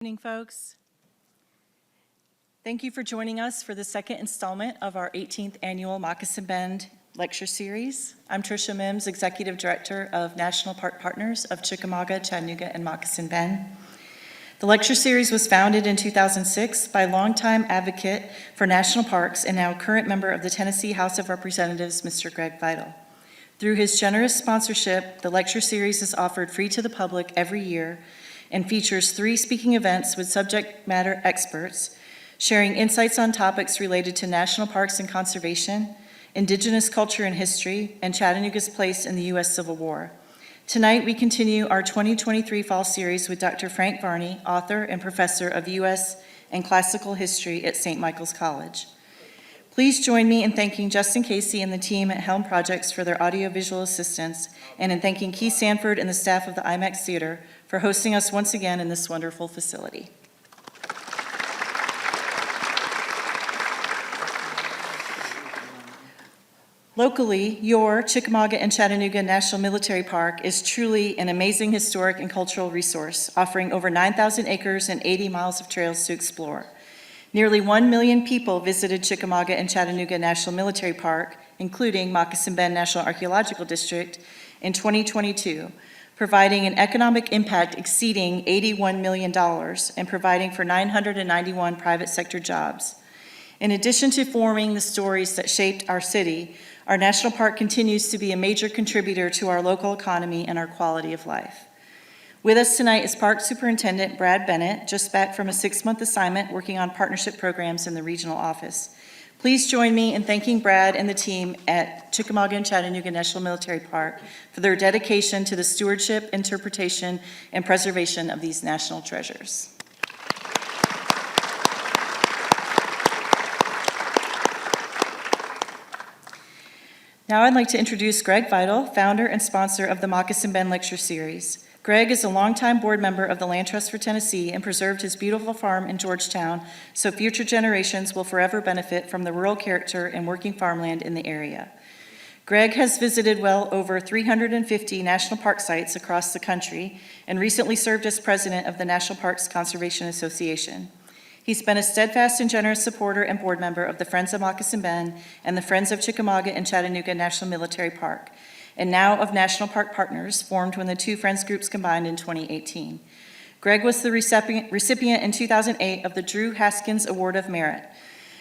Good evening, folks. Thank you for joining us for the second installment of our 18th annual Moccasin Bend lecture series. I'm Tricia Mims, Executive Director of National Park Partners of Chickamauga, Chattanooga, and Moccasin Bend. The lecture series was founded in 2006 by longtime advocate for national parks and now current member of the Tennessee House of Representatives, Mr. Greg Vital. Through his generous sponsorship, the lecture series is offered free to the public every year and features 3 speaking events with subject matter experts, sharing insights on topics related to national parks and conservation, indigenous culture and history, and Chattanooga's place in the U.S. Civil War. Tonight, we continue our 2023 fall series with Dr. Frank Varney, author and professor of U.S. and classical history at St. Michael's College. Please join me in thanking Justin Casey and the team at Helm Projects for their audiovisual assistance, and in thanking Keith Sanford and the staff of the IMAX Theater for hosting us once again in this wonderful facility. Locally, your Chickamauga and Chattanooga National Military Park is truly an amazing historic and cultural resource, offering over 9,000 acres and 80 miles of trails to explore. Nearly 1 million people visited Chickamauga and Chattanooga National Military Park, including Moccasin Bend National Archaeological District, in 2022, providing an economic impact exceeding $81 million and providing for 991 private sector jobs. In addition to forming the stories that shaped our city, our national park continues to be a major contributor to our local economy and our quality of life. With us tonight is Park Superintendent Brad Bennett, just back from a 6-month assignment working on partnership programs in the regional office. Please join me in thanking Brad and the team at Chickamauga and Chattanooga National Military Park for their dedication to the stewardship, interpretation, and preservation of these national treasures. Now I'd like to introduce Greg Vital, founder and sponsor of the Moccasin Bend Lecture Series. Greg is a longtime board member of the Land Trust for Tennessee and preserved his beautiful farm in Georgetown so future generations will forever benefit from the rural character and working farmland in the area. Greg has visited well over 350 national park sites across the country and recently served as president of the National Parks Conservation Association. He's been a steadfast and generous supporter and board member of the Friends of Moccasin Bend and the Friends of Chickamauga and Chattanooga National Military Park, and now of National Park Partners, formed when the two Friends groups combined in 2018. Greg was the recipient in 2008 of the Drew Haskins Award of Merit.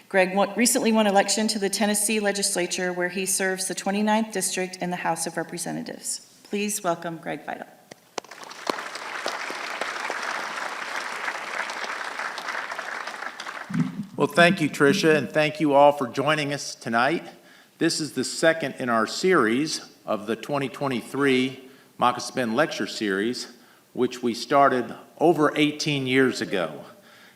Greg recently won election to the Tennessee legislature, where he serves the 29th district in the House of Representatives. Please welcome Greg Vital. Well, thank you, Tricia, and thank you all for joining us tonight. This is the second in our series of the 2023 Moccasin Bend Lecture Series, which we started over 18 years ago.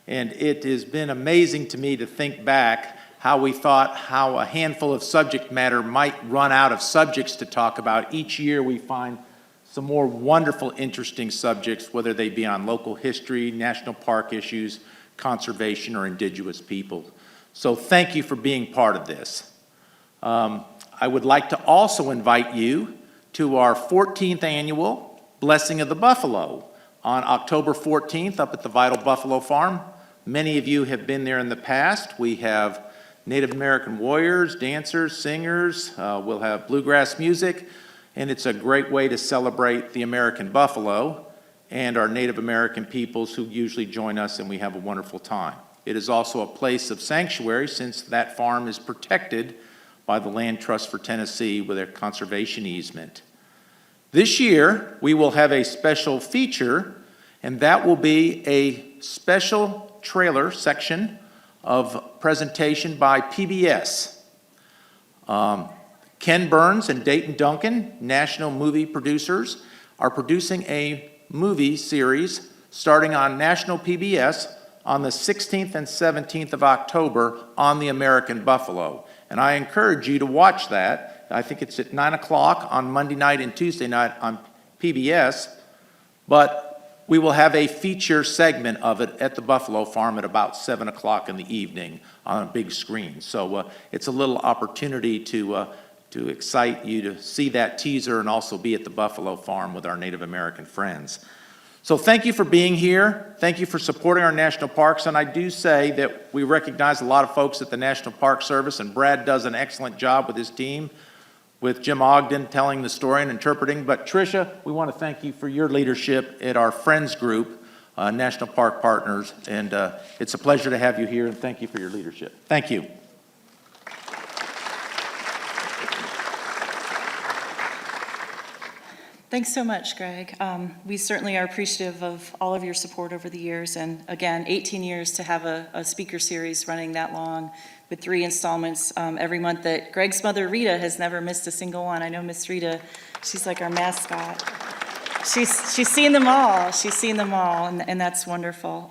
And it has been amazing to me to think back how we thought how a handful of subject matter might run out of subjects to talk about. Each year we find some more wonderful, interesting subjects, whether they be on local history, national park issues, conservation, or indigenous people. So thank you for being part of this. I would like to also invite you to our 14th annual Blessing of the Buffalo on October 14th up at the Vital Buffalo Farm. Many of you have been there in the past. We have Native American warriors, dancers, singers. We'll have bluegrass music, and it's a great way to celebrate the American buffalo and our Native American peoples who usually join us, and we have a wonderful time. It is also a place of sanctuary since that farm is protected by the Land Trust for Tennessee with a conservation easement. This year, we will have a special feature, and that will be a special trailer section of presentation by PBS. Ken Burns and Dayton Duncan, national movie producers, are producing a movie series starting on national PBS on the 16th and 17th of October on the American buffalo. And I encourage you to watch that. I think it's at 9 o'clock on Monday night and Tuesday night on PBS, but we will have a feature segment of it at the Buffalo Farm at about 7 o'clock in the evening on a big screen. So it's a little opportunity to excite you to see that teaser and also be at the Buffalo Farm with our Native American friends. So thank you for being here. Thank you for supporting our national parks. And I do say that we recognize a lot of folks at the National Park Service, and Brad does an excellent job with his team, with Jim Ogden telling the story and interpreting. But Tricia, we want to thank you for your leadership at our Friends Group, National Park Partners. And it's a pleasure to have you here, and thank you for your leadership. Thank you. Thanks so much, Greg. We certainly are appreciative of all of your support over the years. And again, 18 years to have a speaker series running that long with 3 installments every month that Greg's mother, Rita, has never missed a single one. I know Miss Rita, she's like our mascot. She's seen them all. She's seen them all, and that's wonderful.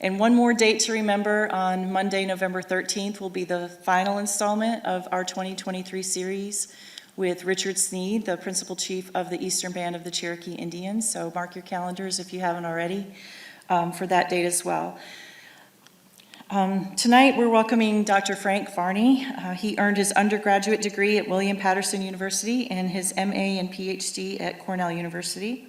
And one more date to remember, on Monday, November 13th, will be the final installment of our 2023 series with Richard Sneed, the Principal Chief of the Eastern Band of the Cherokee Indians. So mark your calendars if you haven't already for that date as well. Tonight, we're welcoming Dr. Frank Varney. He earned his undergraduate degree at William Patterson University and his MA and PhD at Cornell University.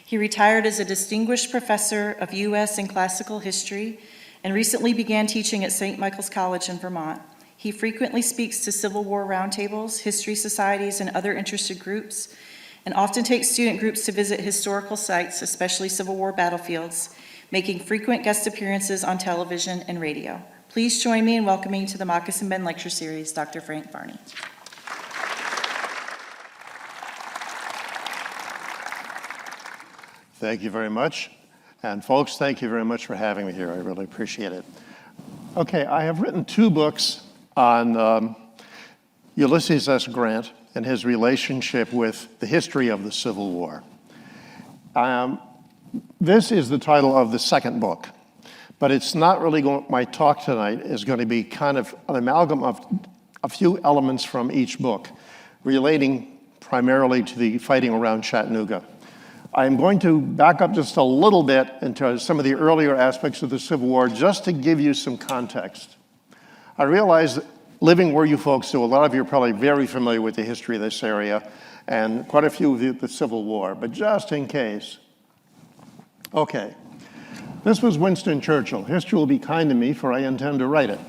He retired as a distinguished professor of U.S. and classical history and recently began teaching at St. Michael's College in Vermont. He frequently speaks to Civil War roundtables, history societies, and other interested groups, and often takes student groups to visit historical sites, especially Civil War battlefields, making frequent guest appearances on television and radio. Please join me in welcoming to the Moccasin Bend Lecture Series, Dr. Frank Varney. Thank you very much. And folks, thank you very much for having me here. I really appreciate it. Okay, I have written 2 books on Ulysses S. Grant and his relationship with the history of the Civil War. This is the title of the second book, but it's not really my talk tonight is going to be kind of an amalgam of a few elements from each book relating primarily to the fighting around Chattanooga. I'm going to back up just a little bit into some of the earlier aspects of the Civil War just to give you some context. I realize that living where you folks do, a lot of you are probably very familiar with the history of this area and quite a few of you the Civil War, but just in case. Okay, this was Winston Churchill. History will be kind to me, for I intend to write it.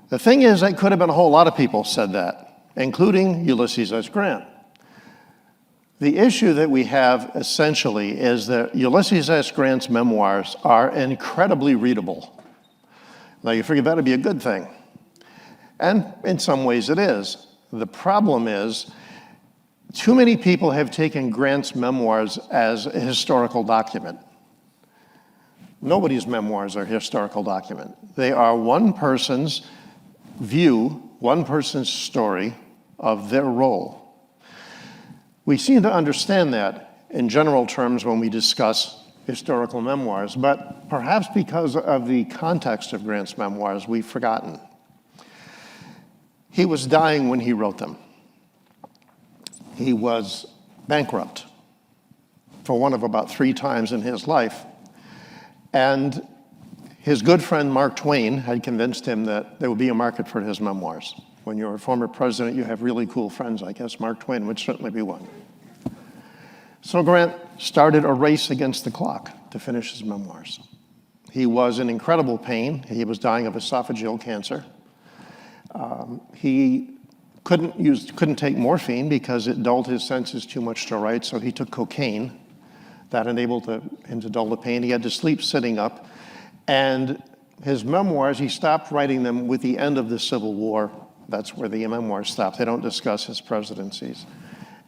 The thing is, it could have been a whole lot of people said that, including Ulysses S. Grant. The issue that we have essentially is that Ulysses S. Grant's memoirs are incredibly readable. Now you figure that'd be a good thing. And in some ways it is. The problem is, too many people have taken Grant's memoirs as a historical document. Nobody's memoirs are a historical document. They are one person's view, one person's story of their role. We seem to understand that in general terms when we discuss historical memoirs, but perhaps because of the context of Grant's memoirs, we've forgotten. He was dying when he wrote them. He was bankrupt for one of about 3 times in his life. And his good friend Mark Twain had convinced him that there would be a market for his memoirs. When you're a former president, you have really cool friends. I guess Mark Twain would certainly be one. So Grant started a race against the clock to finish his memoirs. He was in incredible pain. He was dying of esophageal cancer. He couldn't take morphine because it dulled his senses too much to write, so he took cocaine. That enabled him to dull the pain. He had to sleep sitting up. And his memoirs, he stopped writing them with the end of the Civil War. That's where the memoirs stopped. They don't discuss his presidencies.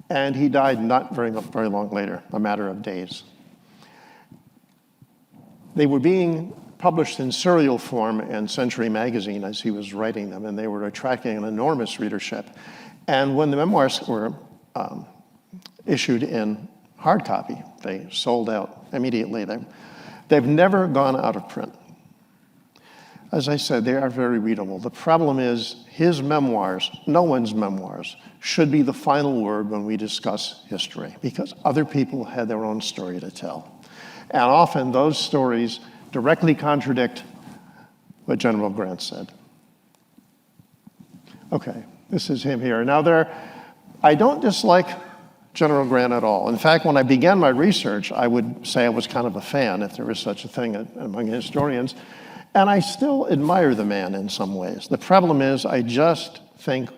And he died not very long later, a matter of days. They were being published in serial form in Century magazine as he was writing them, and they were attracting an enormous readership. And when the memoirs were issued in hard copy, they sold out immediately. They've never gone out of print. As I said, they are very readable. The problem is his memoirs, no one's memoirs, should be the final word when we discuss history, because other people had their own story to tell. And often those stories directly contradict what General Grant said. Okay, this is him here. Now I don't dislike General Grant at all. In fact, when I began my research, I would say I was kind of a fan, if there is such a thing among historians, and I still admire the man in some ways. The problem is, I just think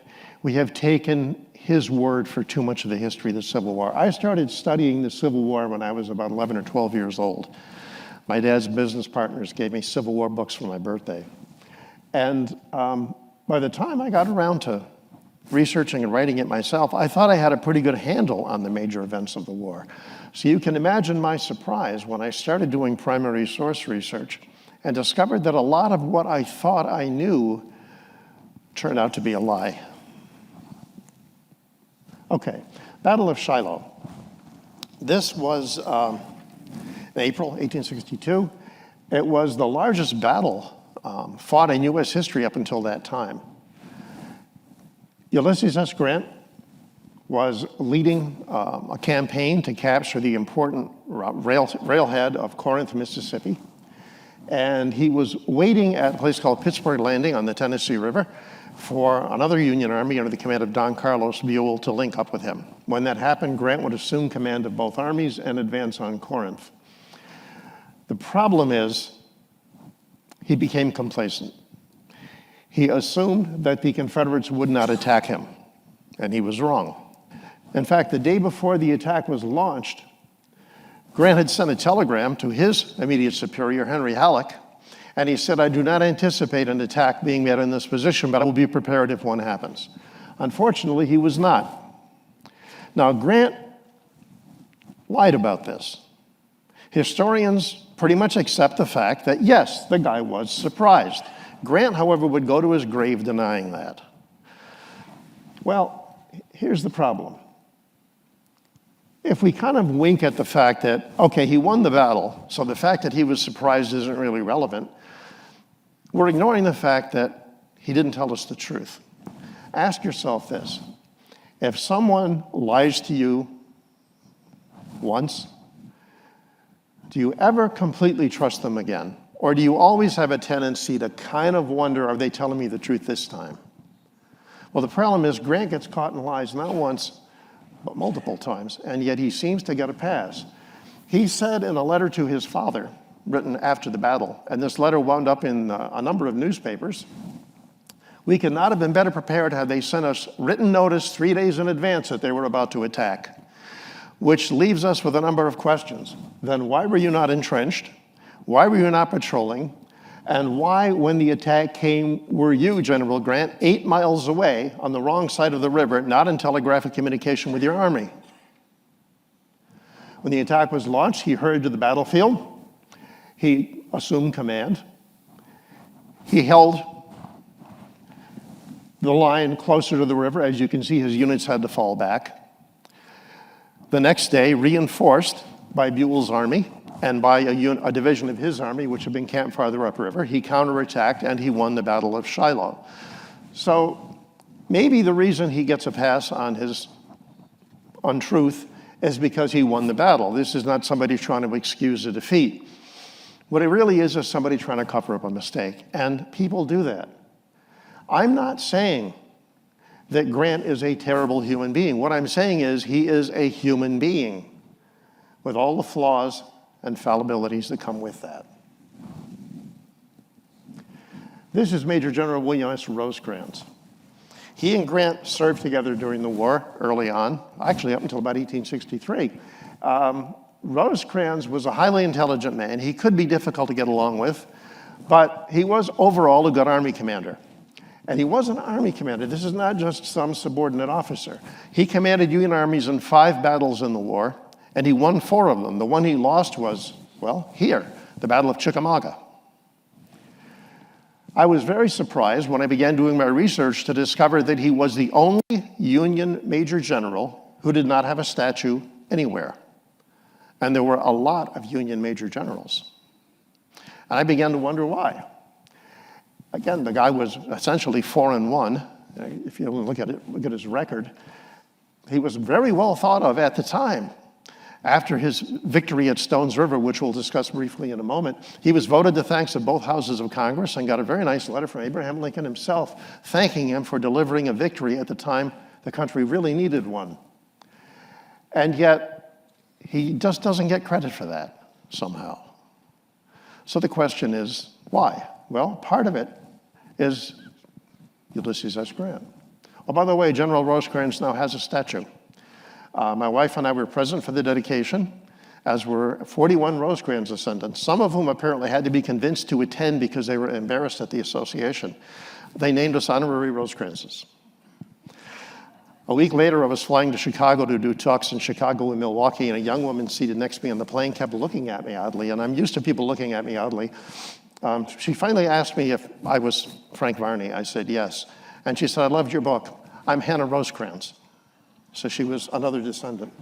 we have taken his word for too much of the history of the Civil War. I started studying the Civil War when I was about 11 or 12 years old. My dad's business partners gave me Civil War books for my birthday. And by the time I got around to researching and writing it myself, I thought I had a pretty good handle on the major events of the war. So you can imagine my surprise when I started doing primary source research and discovered that a lot of what I thought I knew turned out to be a lie. Okay, Battle of Shiloh. This was in April 1862. It was the largest battle fought in U.S. history up until that time. Ulysses S. Grant was leading a campaign to capture the important railhead of Corinth, Mississippi. And he was waiting at a place called Pittsburgh Landing on the Tennessee River for another Union army under the command of Don Carlos to be able to link up with him. When that happened, Grant would assume command of both armies and advance on Corinth. The problem is, he became complacent. He assumed that the Confederates would not attack him, and he was wrong. In fact, the day before the attack was launched, Grant had sent a telegram to his immediate superior, Henry Halleck, and he said, "I do not anticipate an attack being made in this position, but I will be prepared if one happens." Unfortunately, he was not. Now, Grant lied about this. Historians pretty much accept the fact that, yes, the guy was surprised. Grant, however, would go to his grave denying that. Well, here's the problem. If we kind of wink at the fact that, okay, he won the battle, so the fact that he was surprised isn't really relevant, we're ignoring the fact that he didn't tell us the truth. Ask yourself this. If someone lies to you once, do you ever completely trust them again? Or do you always have a tendency to kind of wonder, are they telling me the truth this time? Well, the problem is Grant gets caught in lies not once, but multiple times, and yet he seems to get a pass. He said in a letter to his father, written after the battle, and this letter wound up in a number of newspapers, "We could not have been better prepared had they sent us written notice 3 days in advance that they were about to attack." Which leaves us with a number of questions. Then why were you not entrenched? Why were you not patrolling? And why, when the attack came, were you, General Grant, 8 miles away on the wrong side of the river, not in telegraphic communication with your army? When the attack was launched, he hurried to the battlefield. He assumed command. He held the line closer to the river. As you can see, his units had to fall back. The next day, reinforced by Buell's army and by a division of his army, which had been camped farther upriver, he counterattacked and he won the Battle of Shiloh. So maybe the reason he gets a pass on his untruth is because he won the battle. This is not somebody trying to excuse a defeat. What it really is somebody trying to cover up a mistake, and people do that. I'm not saying that Grant is a terrible human being. What I'm saying is he is a human being with all the flaws and fallibilities that come with that. This is Major General William S. Rosecrans. He and Grant served together during the war early on, actually up until about 1863. Rosecrans was a highly intelligent man. He could be difficult to get along with, but he was overall a good Army commander. And he was an Army commander. This is not just some subordinate officer. He commanded Union armies in 5 battles in the war, and he won 4 of them. The one he lost was, well, here, the Battle of Chickamauga. I was very surprised when I began doing my research to discover that he was the only Union Major General who did not have a statue anywhere. And there were a lot of Union Major Generals. And I began to wonder why. Again, the guy was essentially 4-1. If you look at his record, he was very well thought of at the time. After his victory at Stones River, which we'll discuss briefly in a moment, he was voted the thanks of both houses of Congress and got a very nice letter from Abraham Lincoln himself thanking him for delivering a victory at the time the country really needed one. And yet, he just doesn't get credit for that somehow. So the question is, why? Well, part of it is Ulysses S. Grant. Oh, by the way, General Rosecrans now has a statue. My wife and I were present for the dedication, as were 41 Rosecrans descendants, some of whom apparently had to be convinced to attend because they were embarrassed at the association. They named us honorary Rosecranses. A week later, I was flying to Chicago to do talks in Chicago and Milwaukee, and a young woman seated next to me on the plane kept looking at me oddly, and I'm used to people looking at me oddly. She finally asked me if I was Frank Varney. I said yes. And she said, I loved your book. I'm Hannah Rosecrans. So she was another descendant.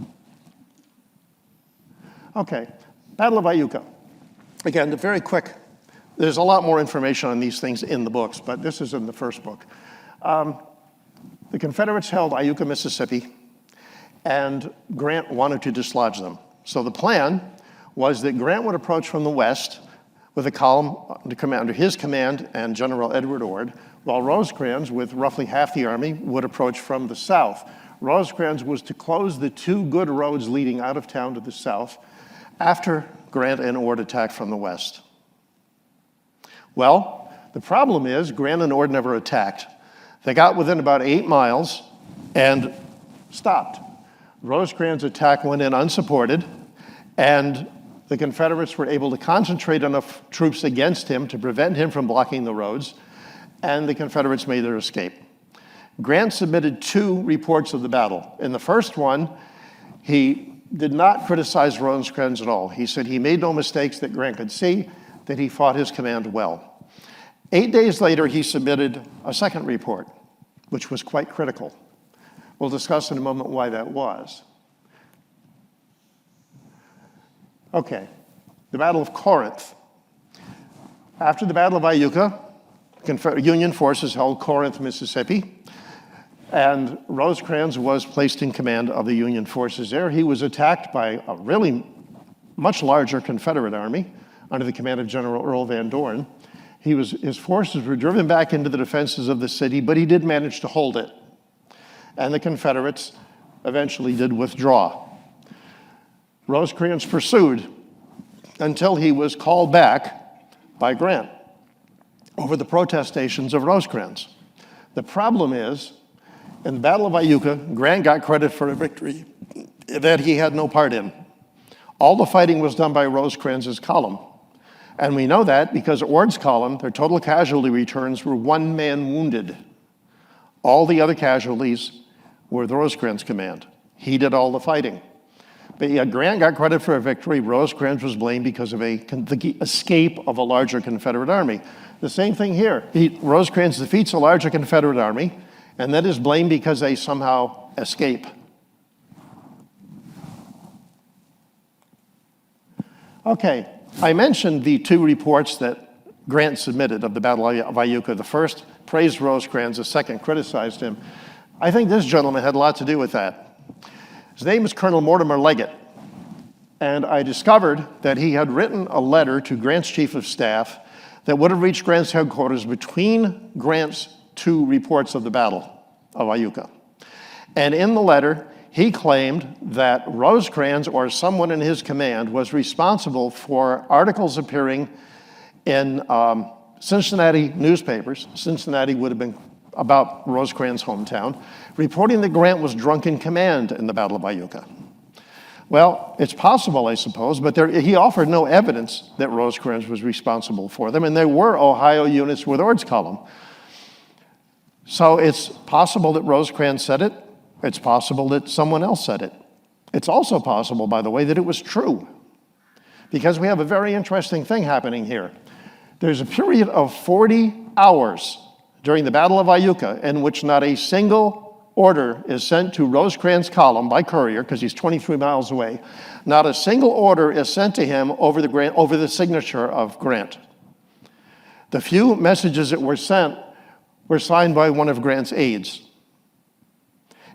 Okay, Battle of Iuka. Again, very quick. There's a lot more information on these things in the books, but this is in the first book. The Confederates held Iuka, Mississippi, and Grant wanted to dislodge them. So the plan was that Grant would approach from the west with a column under his command and General Edward Ord, while Rosecrans, with roughly half the army, would approach from the south. Rosecrans was to close the two good roads leading out of town to the south after Grant and Ord attacked from the west. Well, the problem is Grant and Ord never attacked. They got within about 8 miles and stopped. Rosecrans' attack went in unsupported, and the Confederates were able to concentrate enough troops against him to prevent him from blocking the roads, and the Confederates made their escape. Grant submitted 2 reports of the battle. In the first one, he did not criticize Rosecrans at all. He said he made no mistakes that Grant could see, that he fought his command well. 8 days later, he submitted a second report, which was quite critical. We'll discuss in a moment why that was. Okay, the Battle of Corinth. After the Battle of Iuka, Union forces held Corinth, Mississippi, and Rosecrans was placed in command of the Union forces there. He was attacked by a really much larger Confederate army under the command of General Earl Van Dorn. His forces were driven back into the defenses of the city, but he did manage to hold it. And the Confederates eventually did withdraw. Rosecrans pursued until he was called back by Grant over the protestations of Rosecrans. The problem is, in the Battle of Iuka, Grant got credit for a victory that he had no part in. All the fighting was done by Rosecrans' column. And we know that because Ord's column, their total casualty returns were 1 man wounded. All the other casualties were the Rosecrans command. He did all the fighting. But yeah, Grant got credit for a victory. Rosecrans was blamed because of the escape of a larger Confederate army. The same thing here. Rosecrans defeats a larger Confederate army, and that is blamed because they somehow escape. Okay, I mentioned the 2 reports that Grant submitted of the Battle of Iuka. The first praised Rosecrans, the second criticized him. I think this gentleman had a lot to do with that. His name is Colonel Mortimer Leggett, and I discovered that he had written a letter to Grant's chief of staff that would have reached Grant's headquarters between Grant's 2 reports of the Battle of Iuka. And in the letter, he claimed that Rosecrans, or someone in his command, was responsible for articles appearing in Cincinnati newspapers. Cincinnati would have been about Rosecrans' hometown, reporting that Grant was drunk in command in the Battle of Iuka. Well, it's possible, I suppose, but he offered no evidence that Rosecrans was responsible for them, and there were Ohio units with Ord's column. So it's possible that Rosecrans said it. It's possible that someone else said it. It's also possible, by the way, that it was true, because we have a very interesting thing happening here. There's a period of 40 hours during the Battle of Iuka in which not a single order is sent to Rosecrans' column by courier, because he's 23 miles away. Not a single order is sent to him over the signature of Grant. The few messages that were sent were signed by one of Grant's aides.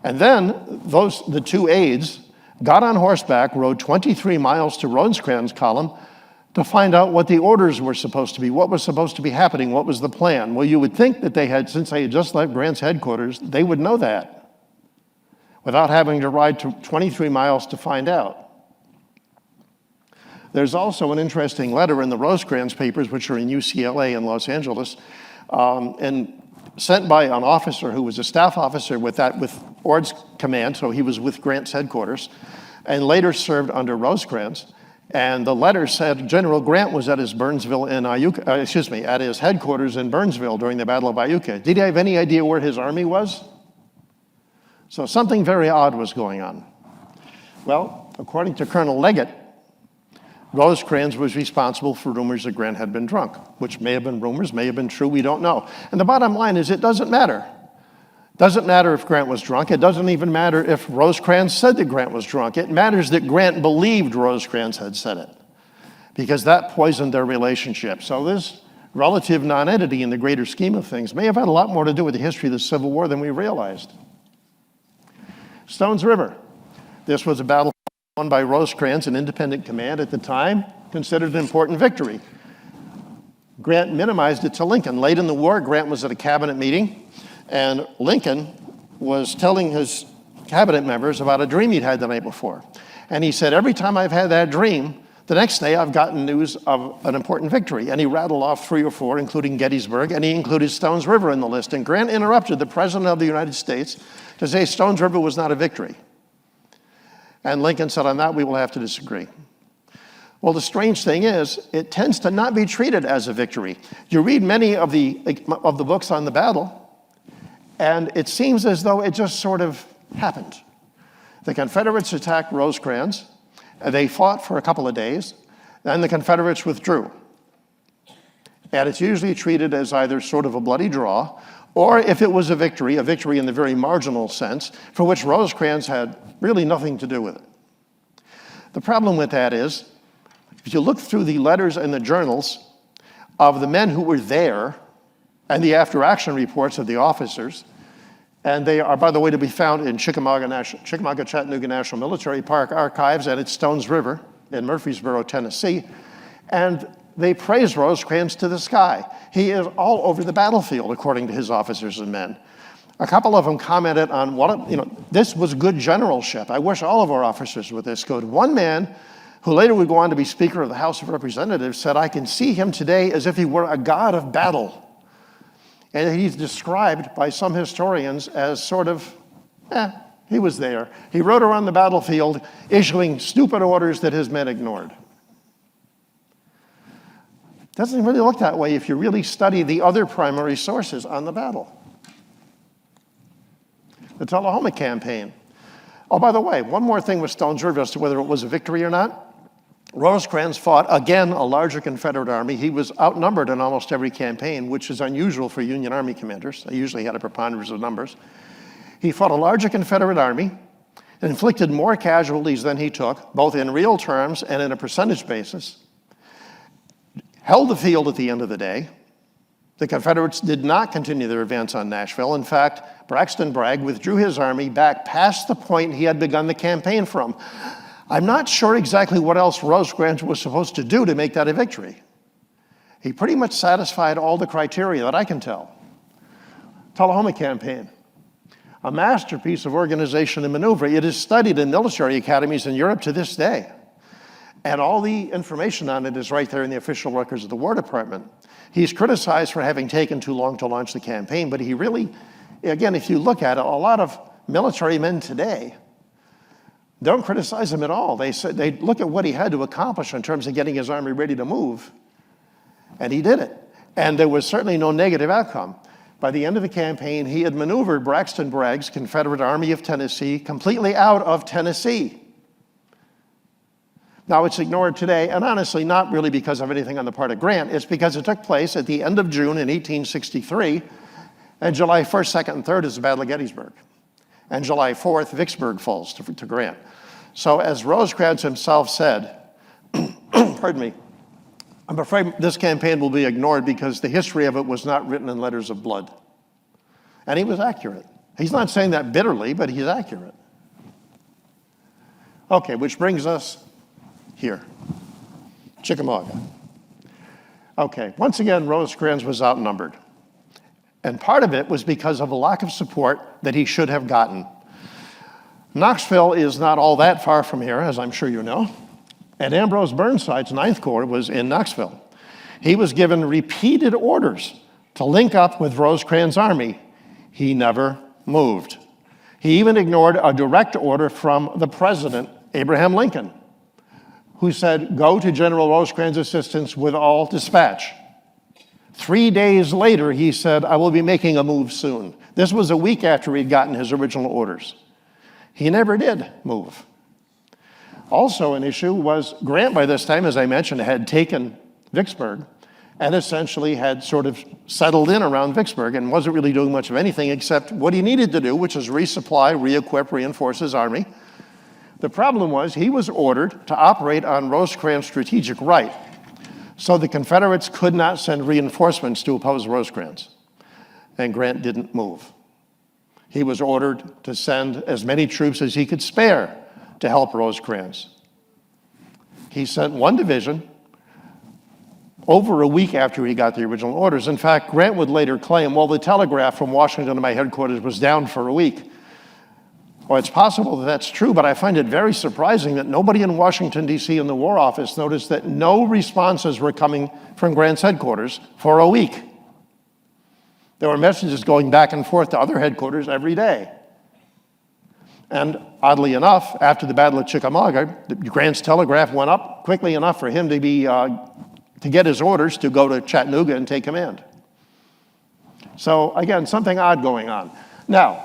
And then the 2 aides got on horseback, rode 23 miles to Rosecrans' column to find out what the orders were supposed to be, what was supposed to be happening, what was the plan. Well, you would think that since they had just left Grant's headquarters, they would know that. without having to ride 23 miles to find out. There's also an interesting letter in the Rosecrans papers, which are in UCLA in Los Angeles, and sent by an officer who was a staff officer with Ord's command, so he was with Grant's headquarters, and later served under Rosecrans. And the letter said General Grant was at his at his headquarters in Burnsville during the Battle of Iuka. Did he have any idea where his army was? So something very odd was going on. Well, according to Colonel Leggett, Rosecrans was responsible for rumors that Grant had been drunk, which may have been rumors, may have been true, we don't know. And the bottom line is it doesn't matter. It doesn't matter if Grant was drunk. It doesn't even matter if Rosecrans said that Grant was drunk. It matters that Grant believed Rosecrans had said it, because that poisoned their relationship. So this relative nonentity in the greater scheme of things may have had a lot more to do with the history of the Civil War than we realized. Stones River. This was a battle won by Rosecrans, an independent command at the time, considered an important victory. Grant minimized it to Lincoln. Late in the war, Grant was at a cabinet meeting, and Lincoln was telling his cabinet members about a dream he'd had the night before. And he said, every time I've had that dream, the next day I've gotten news of an important victory. And he rattled off 3 or 4, including Gettysburg, and he included Stones River in the list. And Grant interrupted the President of the United States to say Stones River was not a victory. And Lincoln said, on that we will have to disagree. Well, the strange thing is, it tends to not be treated as a victory. You read many of the books on the battle, and it seems as though it just sort of happened. The Confederates attacked Rosecrans, and they fought for a couple of days, then the Confederates withdrew. And it's usually treated as either sort of a bloody draw, or if it was a victory in the very marginal sense, for which Rosecrans had really nothing to do with it. The problem with that is, if you look through the letters and the journals of the men who were there, and the after-action reports of the officers, and they are, by the way, to be found in Chattanooga National Military Park archives and at Stones River in Murfreesboro, Tennessee, and they praised Rosecrans to the sky. He is all over the battlefield, according to his officers and men. A couple of them commented on this was good generalship. I wish all of our officers were this good. One man, who later would go on to be Speaker of the House of Representatives, said, I can see him today as if he were a god of battle. And he's described by some historians as sort of, he was there. He rode around the battlefield issuing stupid orders that his men ignored. Doesn't really look that way if you really study the other primary sources on the battle. The Tullahoma Campaign. Oh, by the way, one more thing with Stones River as to whether it was a victory or not. Rosecrans fought, again, a larger Confederate army. He was outnumbered in almost every campaign, which is unusual for Union Army commanders. They usually had a preponderance of numbers. He fought a larger Confederate army, inflicted more casualties than he took, both in real terms and in a percentage basis, held the field at the end of the day. The Confederates did not continue their advance on Nashville. In fact, Braxton Bragg withdrew his army back past the point he had begun the campaign from. I'm not sure exactly what else Rosecrans was supposed to do to make that a victory. He pretty much satisfied all the criteria that I can tell. Tullahoma Campaign, a masterpiece of organization and maneuver. It is studied in military academies in Europe to this day. And all the information on it is right there in the official records of the War Department. He's criticized for having taken too long to launch the campaign, but he really, again, if you look at it, a lot of military men today don't criticize him at all. They look at what he had to accomplish in terms of getting his army ready to move, and he did it. And there was certainly no negative outcome. By the end of the campaign, he had maneuvered Braxton Bragg's Confederate Army of Tennessee completely out of Tennessee. Now, it's ignored today, and honestly, not really because of anything on the part of Grant. It's because it took place at the end of June in 1863, and July 1st, 2nd, and 3rd is the Battle of Gettysburg. And July 4th, Vicksburg falls to Grant. So as Rosecrans himself said, pardon me, I'm afraid this campaign will be ignored because the history of it was not written in letters of blood. And he was accurate. He's not saying that bitterly, but he's accurate. Okay, which brings us here, Chickamauga. Okay, once again, Rosecrans was outnumbered. And part of it was because of a lack of support that he should have gotten. Knoxville is not all that far from here, as I'm sure you know, and Ambrose Burnside's Ninth Corps was in Knoxville. He was given repeated orders to link up with Rosecrans' army. He never moved. He even ignored a direct order from the president, Abraham Lincoln, who said, "Go to General Rosecrans' assistance with all dispatch." 3 days later, he said, "I will be making a move soon." This was a week after he'd gotten his original orders. He never did move. Also an issue was Grant, by this time, as I mentioned, had taken Vicksburg and essentially had sort of settled in around Vicksburg and wasn't really doing much of anything except what he needed to do, which is resupply, re-equip, reinforce his army. The problem was he was ordered to operate on Rosecrans' strategic right, so the Confederates could not send reinforcements to oppose Rosecrans, and Grant didn't move. He was ordered to send as many troops as he could spare to help Rosecrans. He sent one division over a week after he got the original orders. In fact, Grant would later claim, well, the telegraph from Washington to my headquarters was down for a week. Well, it's possible that that's true, but I find it very surprising that nobody in Washington, D.C. in the War Office noticed that no responses were coming from Grant's headquarters for a week. There were messages going back and forth to other headquarters every day. And oddly enough, after the Battle of Chickamauga, Grant's telegraph went up quickly enough for him to get his orders to go to Chattanooga and take command. So again, something odd going on. Now,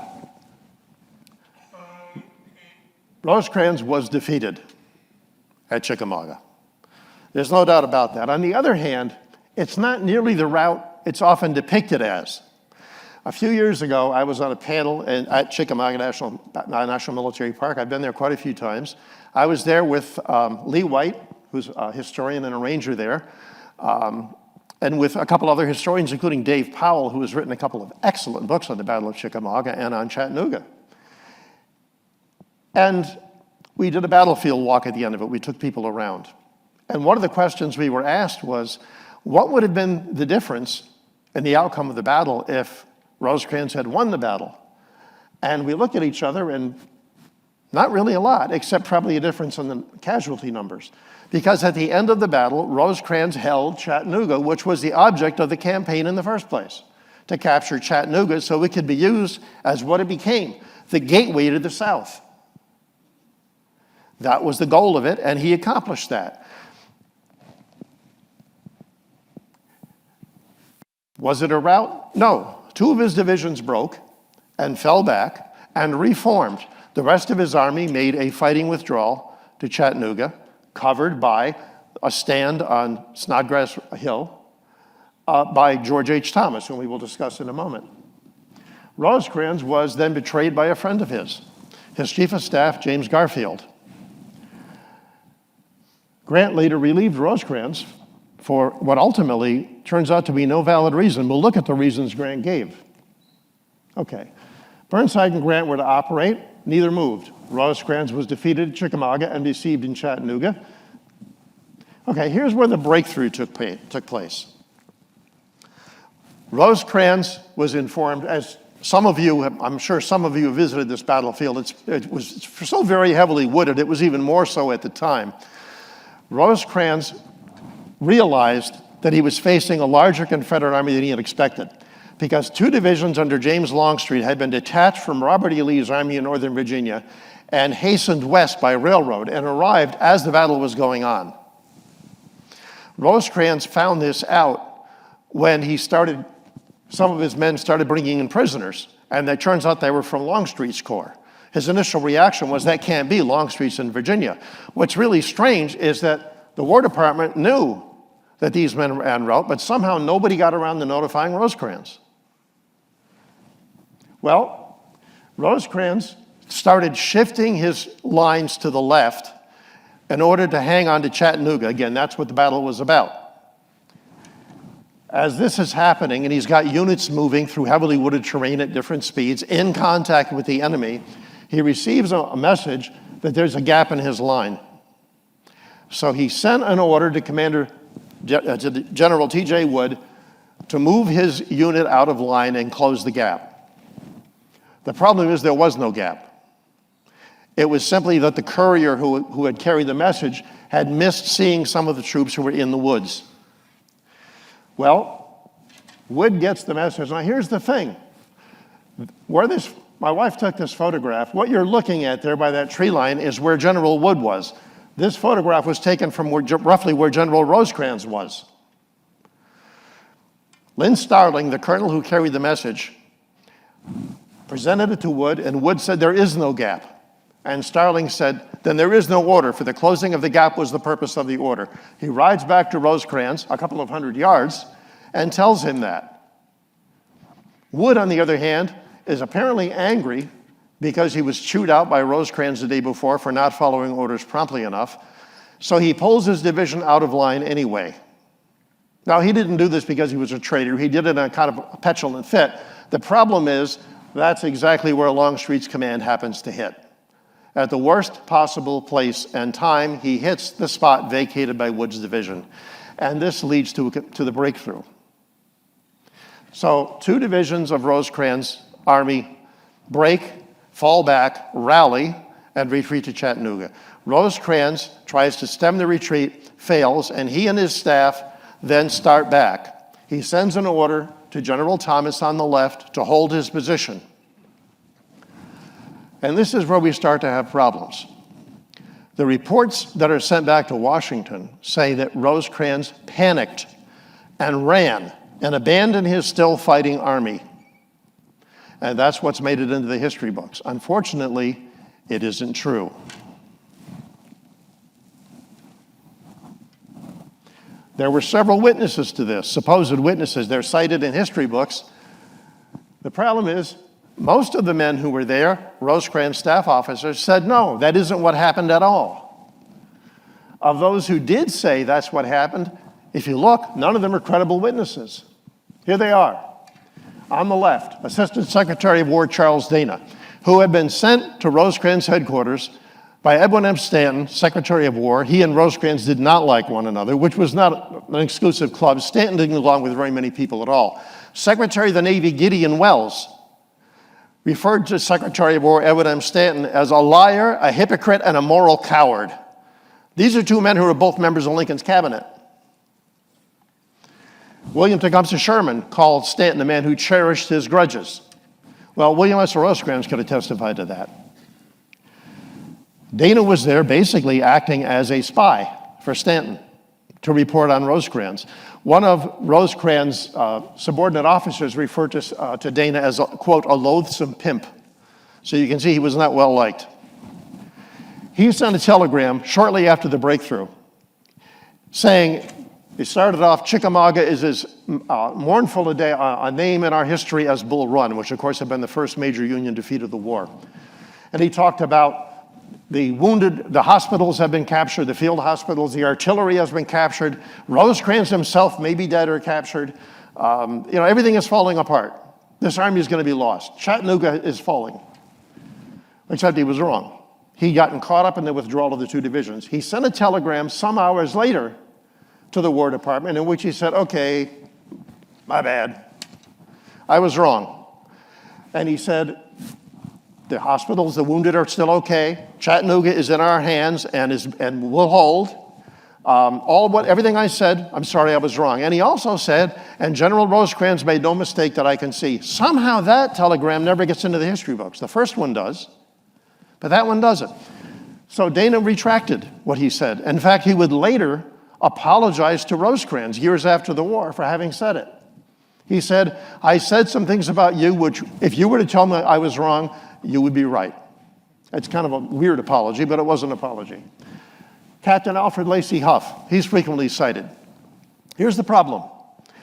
Rosecrans was defeated at Chickamauga. There's no doubt about that. On the other hand, it's not nearly the route it's often depicted as. A few years ago, I was on a panel at Chickamauga National Military Park. I've been there quite a few times. I was there with Lee White, who's a historian and a ranger there, and with a couple other historians, including Dave Powell, who has written a couple of excellent books on the Battle of Chickamauga and on Chattanooga. And we did a battlefield walk at the end of it. We took people around. And one of the questions we were asked was, what would have been the difference in the outcome of the battle if Rosecrans had won the battle? And we looked at each other, and not really a lot, except probably a difference in the casualty numbers. Because at the end of the battle, Rosecrans held Chattanooga, which was the object of the campaign in the first place, to capture Chattanooga so it could be used as what it became, the gateway to the South. That was the goal of it, and he accomplished that. Was it a rout? No. Two of his divisions broke and fell back and reformed. The rest of his army made a fighting withdrawal to Chattanooga, covered by a stand on Snodgrass Hill by George H. Thomas, whom we will discuss in a moment. Rosecrans was then betrayed by a friend of his chief of staff, James Garfield. Grant later relieved Rosecrans for what ultimately turns out to be no valid reason. We'll look at the reasons Grant gave. Okay. Burnside and Grant were to operate. Neither moved. Rosecrans was defeated at Chickamauga and deceived in Chattanooga. Okay, here's where the breakthrough took place. Rosecrans was informed, as some of you, I'm sure some of you visited this battlefield. It was so very heavily wooded, it was even more so at the time. Rosecrans realized that he was facing a larger Confederate army than he had expected, because two divisions under James Longstreet had been detached from Robert E. Lee's army in Northern Virginia and hastened west by railroad and arrived as the battle was going on. Rosecrans found this out when some of his men started bringing in prisoners, and it turns out they were from Longstreet's corps. His initial reaction was, that can't be, Longstreet's in Virginia. What's really strange is that the War Department knew that these men were en route, but somehow nobody got around to notifying Rosecrans. Well, Rosecrans started shifting his lines to the left in order to hang on to Chattanooga. Again, that's what the battle was about. As this is happening, and he's got units moving through heavily wooded terrain at different speeds, in contact with the enemy, he receives a message that there's a gap in his line. So he sent an order to General T.J. Wood to move his unit out of line and close the gap. The problem is there was no gap. It was simply that the courier who had carried the message had missed seeing some of the troops who were in the woods. Well, Wood gets the message. Now, here's the thing. My wife took this photograph. What you're looking at there by that tree line is where General Wood was. This photograph was taken from roughly where General Rosecrans was. Lynn Starling, the colonel who carried the message, presented it to Wood, and Wood said, "There is no gap." And Starling said, "Then there is no order, for the closing of the gap was the purpose of the order." He rides back to Rosecrans, a couple of hundred yards, and tells him that. Wood, on the other hand, is apparently angry because he was chewed out by Rosecrans the day before for not following orders promptly enough. So he pulls his division out of line anyway. Now, he didn't do this because he was a traitor. He did it in a kind of a petulant fit. The problem is, that's exactly where Longstreet's command happens to hit. At the worst possible place and time, he hits the spot vacated by Wood's division. And this leads to the breakthrough. So 2 divisions of Rosecrans' army break, fall back, rally, and retreat to Chattanooga. Rosecrans tries to stem the retreat, fails, and he and his staff then start back. He sends an order to General Thomas on the left to hold his position. And this is where we start to have problems. The reports that are sent back to Washington say that Rosecrans panicked and ran and abandoned his still fighting army. And that's what's made it into the history books. Unfortunately, it isn't true. There were several witnesses to this, supposed witnesses. They're cited in history books. The problem is, most of the men who were there, Rosecrans staff officers, said, no, that isn't what happened at all. Of those who did say that's what happened, if you look, none of them are credible witnesses. Here they are. On the left, Assistant Secretary of War Charles Dana, who had been sent to Rosecrans headquarters by Edwin M. Stanton, Secretary of War. He and Rosecrans did not like one another, which was not an exclusive club. Stanton didn't get along with very many people at all. Secretary of the Navy Gideon Welles referred to Secretary of War Edwin M. Stanton as a liar, a hypocrite, and a moral coward. These are 2 men who were both members of Lincoln's cabinet. William Tecumseh Sherman called Stanton a man who cherished his grudges. Well, William S. Rosecrans could have testified to that. Dana was there basically acting as a spy for Stanton to report on Rosecrans. One of Rosecrans' subordinate officers referred to Dana as, quote, a loathsome pimp. So you can see he was not well liked. He sent a telegram shortly after the breakthrough saying, it started off, Chickamauga is as mournful a name in our history as Bull Run, which of course had been the first major Union defeat of the war. And he talked about the wounded, the hospitals have been captured, the field hospitals, the artillery has been captured. Rosecrans himself may be dead or captured. Everything is falling apart. This army is going to be lost. Chattanooga is falling. Except he was wrong. He'd gotten caught up in the withdrawal of the 2 divisions. He sent a telegram some hours later to the War Department in which he said, okay, my bad. I was wrong. And he said, the hospitals, the wounded are still okay. Chattanooga is in our hands and will hold. Everything I said, I'm sorry I was wrong. And he also said, and General Rosecrans made no mistake that I can see. Somehow that telegram never gets into the history books. The first one does, but that one doesn't. So Dana retracted what he said. In fact, he would later apologize to Rosecrans years after the war for having said it. He said, I said some things about you, which if you were to tell me I was wrong, you would be right. It's kind of a weird apology, but it was an apology. Captain Alfred Lacey Huff, he's frequently cited. Here's the problem.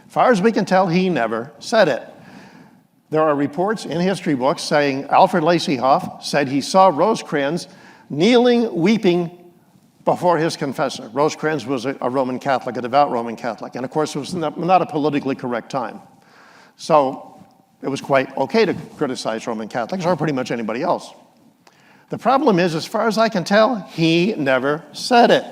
As far as we can tell, he never said it. There are reports in history books saying Alfred Lacey Huff said he saw Rosecrans kneeling, weeping before his confessor. Rosecrans was a Roman Catholic, a devout Roman Catholic, and of course it was not a politically correct time. So it was quite okay to criticize Roman Catholics, or pretty much anybody else. The problem is, as far as I can tell, he never said it.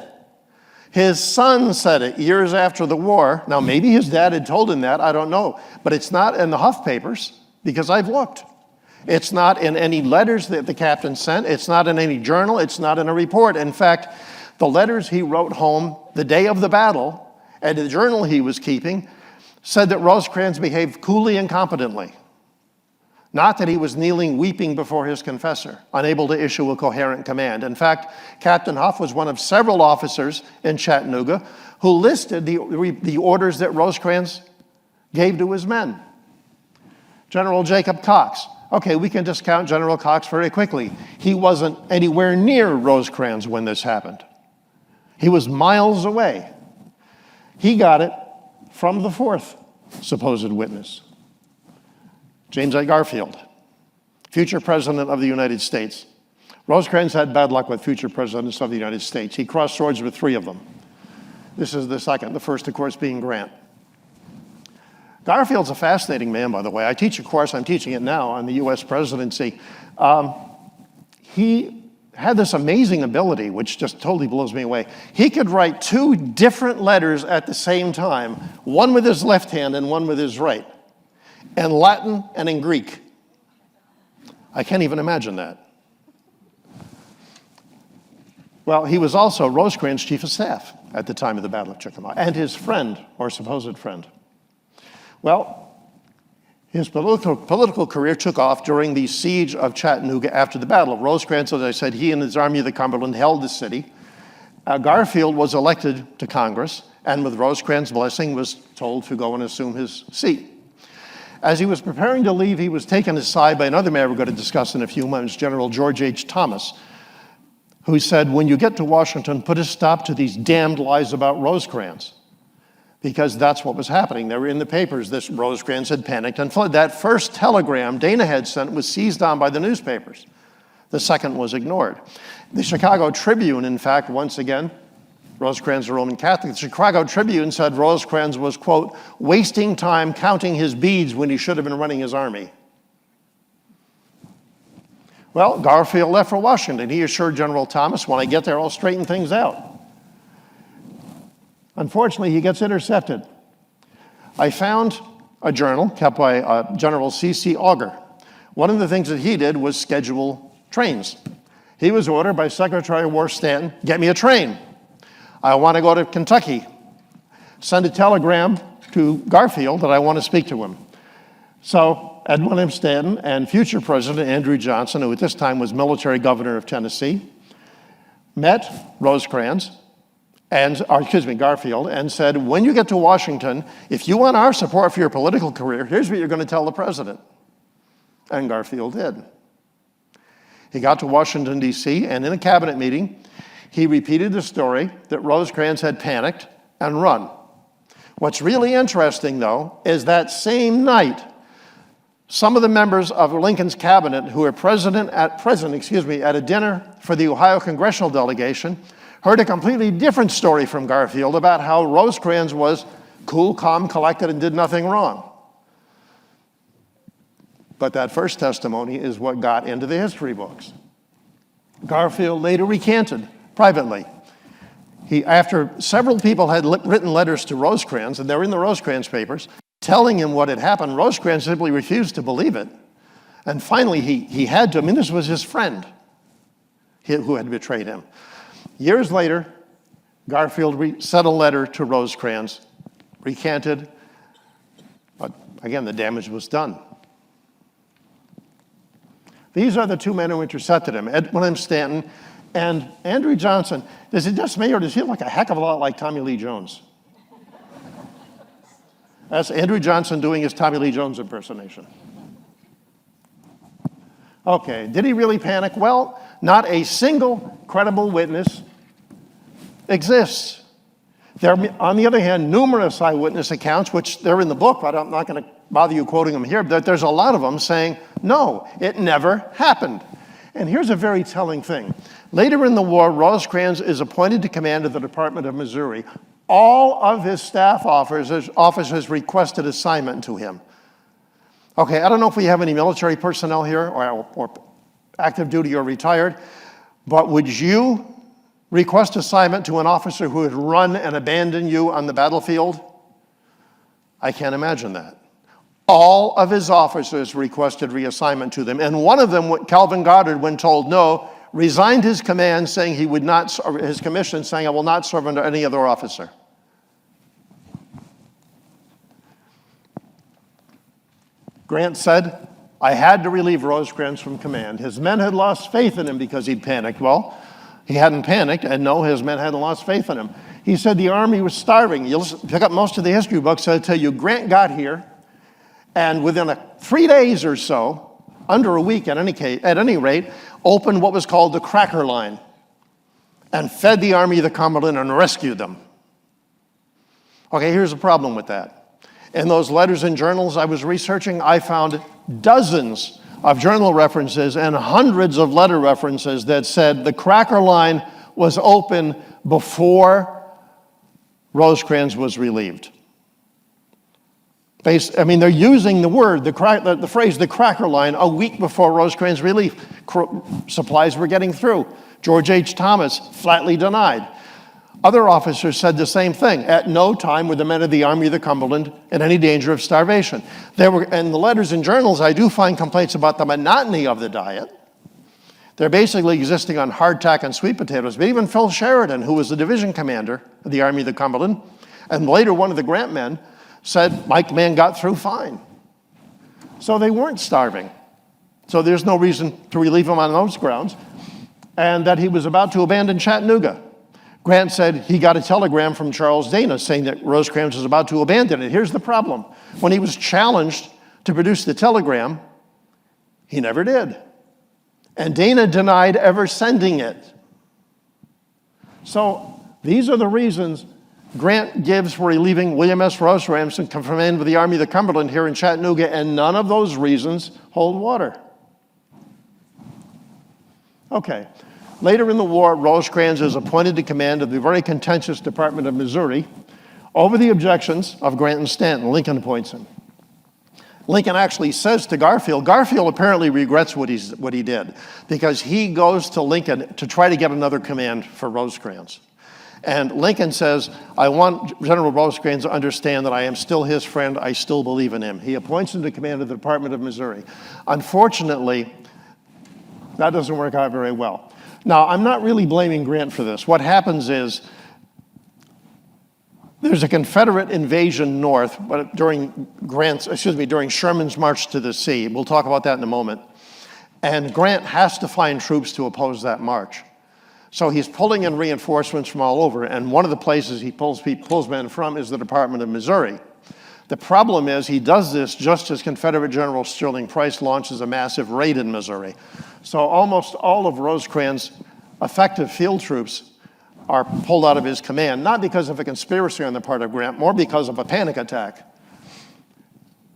His son said it years after the war. Now, maybe his dad had told him that, I don't know. But it's not in the Huff papers, because I've looked. It's not in any letters that the captain sent. It's not in any journal. It's not in a report. In fact, the letters he wrote home the day of the battle and the journal he was keeping said that Rosecrans behaved coolly and competently. Not that he was kneeling weeping before his confessor, unable to issue a coherent command. In fact, Captain Huff was one of several officers in Chattanooga who listed the orders that Rosecrans gave to his men. General Jacob Cox. Okay, we can discount General Cox very quickly. He wasn't anywhere near Rosecrans when this happened. He was miles away. He got it from the fourth supposed witness, James A. Garfield, future president of the United States. Rosecrans had bad luck with future presidents of the United States. He crossed swords with 3 of them. This is the second, the first, of course, being Grant. Garfield's a fascinating man, by the way. I teach a course, I'm teaching it now, on the U.S. presidency. He had this amazing ability, which just totally blows me away. He could write 2 different letters at the same time, one with his left hand and one with his right, in Latin and in Greek. I can't even imagine that. Well, he was also Rosecrans' chief of staff at the time of the Battle of Chickamauga, and his friend, or supposed friend. Well, his political career took off during the siege of Chattanooga after the battle. Rosecrans, as I said, he and his Army of the Cumberland held the city. Garfield was elected to Congress, and with Rosecrans' blessing was told to go and assume his seat. As he was preparing to leave, he was taken aside by another man we're going to discuss in a few moments, General George H. Thomas, who said, when you get to Washington, put a stop to these damned lies about Rosecrans. Because that's what was happening. They were in the papers that Rosecrans had panicked and fled. That first telegram Dana had sent was seized on by the newspapers. The second was ignored. The Chicago Tribune, in fact, once again, Rosecrans, a Roman Catholic, the Chicago Tribune said Rosecrans was, quote, wasting time counting his beads when he should have been running his army. Well, Garfield left for Washington. He assured General Thomas, when I get there, I'll straighten things out. Unfortunately, he gets intercepted. I found a journal kept by General C.C. Augur. One of the things that he did was schedule trains. He was ordered by Secretary of War Stanton, get me a train. I want to go to Kentucky. Send a telegram to Garfield that I want to speak to him. So Edwin M. Stanton and future President Andrew Johnson, who at this time was military governor of Tennessee, met Rosecrans, Garfield, and said, when you get to Washington, if you want our support for your political career, here's what you're going to tell the president. And Garfield did. He got to Washington, D.C., and in a cabinet meeting, he repeated the story that Rosecrans had panicked and run. What's really interesting, though, is that same night, some of the members of Lincoln's cabinet who were present at a dinner for the Ohio congressional delegation heard a completely different story from Garfield about how Rosecrans was cool, calm, collected, and did nothing wrong. But that first testimony is what got into the history books. Garfield later recanted privately. After several people had written letters to Rosecrans, and they're in the Rosecrans papers, telling him what had happened, Rosecrans simply refused to believe it. And finally, he had to, this was his friend who had betrayed him. Years later, Garfield sent a letter to Rosecrans, recanted, but again, the damage was done. These are the 2 men who intercepted him, Edwin M. Stanton and Andrew Johnson. Does it just me, or does he look like a heck of a lot like Tommy Lee Jones? That's Andrew Johnson doing his Tommy Lee Jones impersonation. Okay, did he really panic? Well, not a single credible witness exists. There are, on the other hand, numerous eyewitness accounts, which they're in the book, but I'm not going to bother you quoting them here, but there's a lot of them saying, no, it never happened. And here's a very telling thing. Later in the war, Rosecrans is appointed to command of the Department of Missouri. All of his staff officers requested assignment to him. Okay, I don't know if we have any military personnel here, or active duty or retired, but would you request assignment to an officer who had run and abandoned you on the battlefield? I can't imagine that. All of his officers requested reassignment to them. And one of them, Calvin Goddard, when told no, resigned his command saying he would not, his commission saying, I will not serve under any other officer. Grant said, I had to relieve Rosecrans from command. His men had lost faith in him because he'd panicked. Well, he hadn't panicked, and no, his men hadn't lost faith in him. He said the Army was starving. You'll pick up most of the history books, I'll tell you, Grant got here, and within 3 days or so, under a week at any rate, opened what was called the Cracker Line and fed the Army of the Cumberland and rescued them. Okay, here's the problem with that. In those letters and journals I was researching, I found dozens of journal references and hundreds of letter references that said the Cracker Line was open before Rosecrans was relieved. They're using the word, the phrase, the Cracker Line, a week before Rosecrans' relief. Supplies were getting through. George H. Thomas flatly denied. Other officers said the same thing. At no time were the men of the Army of the Cumberland in any danger of starvation. In the letters and journals, I do find complaints about the monotony of the diet. They're basically existing on hardtack and sweet potatoes. But even Phil Sheridan, who was the division commander of the Army of the Cumberland, and later one of the Grant men, said, my man got through fine. So they weren't starving. So there's no reason to relieve him on those grounds. And that he was about to abandon Chattanooga. Grant said he got a telegram from Charles Dana saying that Rosecrans was about to abandon it. Here's the problem. When he was challenged to produce the telegram, he never did. And Dana denied ever sending it. So these are the reasons Grant gives for relieving William S. Rosecrans from command of the Army of the Cumberland here in Chattanooga, and none of those reasons hold water. Okay. Later in the war, Rosecrans is appointed to command of the very contentious Department of Missouri over the objections of Grant and Stanton. Lincoln appoints him. Lincoln actually says to Garfield apparently regrets what he did, because he goes to Lincoln to try to get another command for Rosecrans. And Lincoln says, I want General Rosecrans to understand that I am still his friend, I still believe in him. He appoints him to command of the Department of Missouri. Unfortunately, that doesn't work out very well. Now, I'm not really blaming Grant for this. What happens is there's a Confederate invasion north, but during Sherman's march to the sea. We'll talk about that in a moment. And Grant has to find troops to oppose that march. So he's pulling in reinforcements from all over, and one of the places he pulls men from is the Department of Missouri. The problem is he does this just as Confederate General Sterling Price launches a massive raid in Missouri. So almost all of Rosecrans' effective field troops are pulled out of his command, not because of a conspiracy on the part of Grant, more because of a panic attack.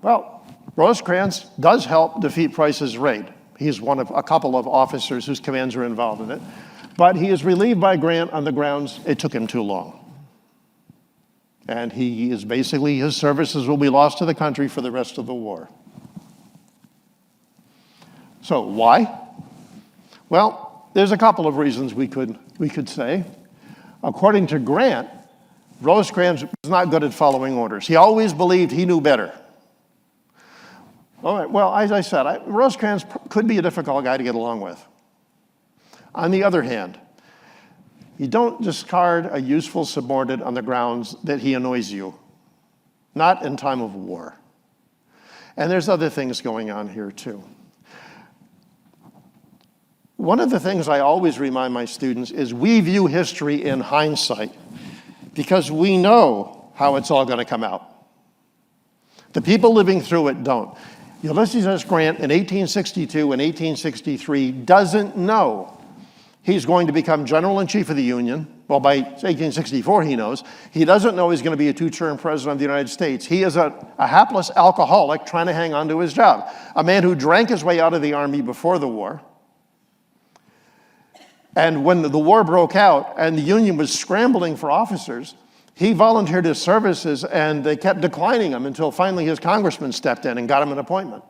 Well, Rosecrans does help defeat Price's raid. He's one of a couple of officers whose commands are involved in it. But he is relieved by Grant on the grounds it took him too long. And his services will be lost to the country for the rest of the war. So why? Well, there's a couple of reasons we could say. According to Grant, Rosecrans was not good at following orders. He always believed he knew better. All right, well, as I said, Rosecrans could be a difficult guy to get along with. On the other hand, you don't discard a useful subordinate on the grounds that he annoys you, not in time of war. And there's other things going on here too. One of the things I always remind my students is we view history in hindsight because we know how it's all going to come out. The people living through it don't. Ulysses S. Grant in 1862 and 1863 doesn't know he's going to become General-in-Chief of the Union. Well, by 1864 he knows. He doesn't know he's going to be a two-term president of the United States. He is a hapless alcoholic trying to hang on to his job. A man who drank his way out of the Army before the war. And when the war broke out and the Union was scrambling for officers, he volunteered his services and they kept declining him until finally his congressman stepped in and got him an appointment.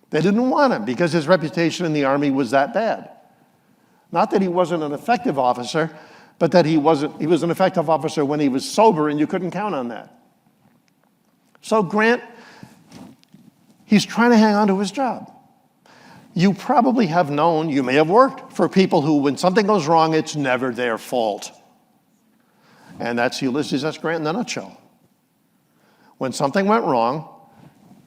They didn't want him because his reputation in the Army was that bad. Not that he wasn't an effective officer, but that he was an effective officer when he was sober, and you couldn't count on that. So Grant He's trying to hang on to his job. You probably have known, you may have worked for people who, when something goes wrong, it's never their fault. And that's Ulysses S. Grant in a nutshell. When something went wrong,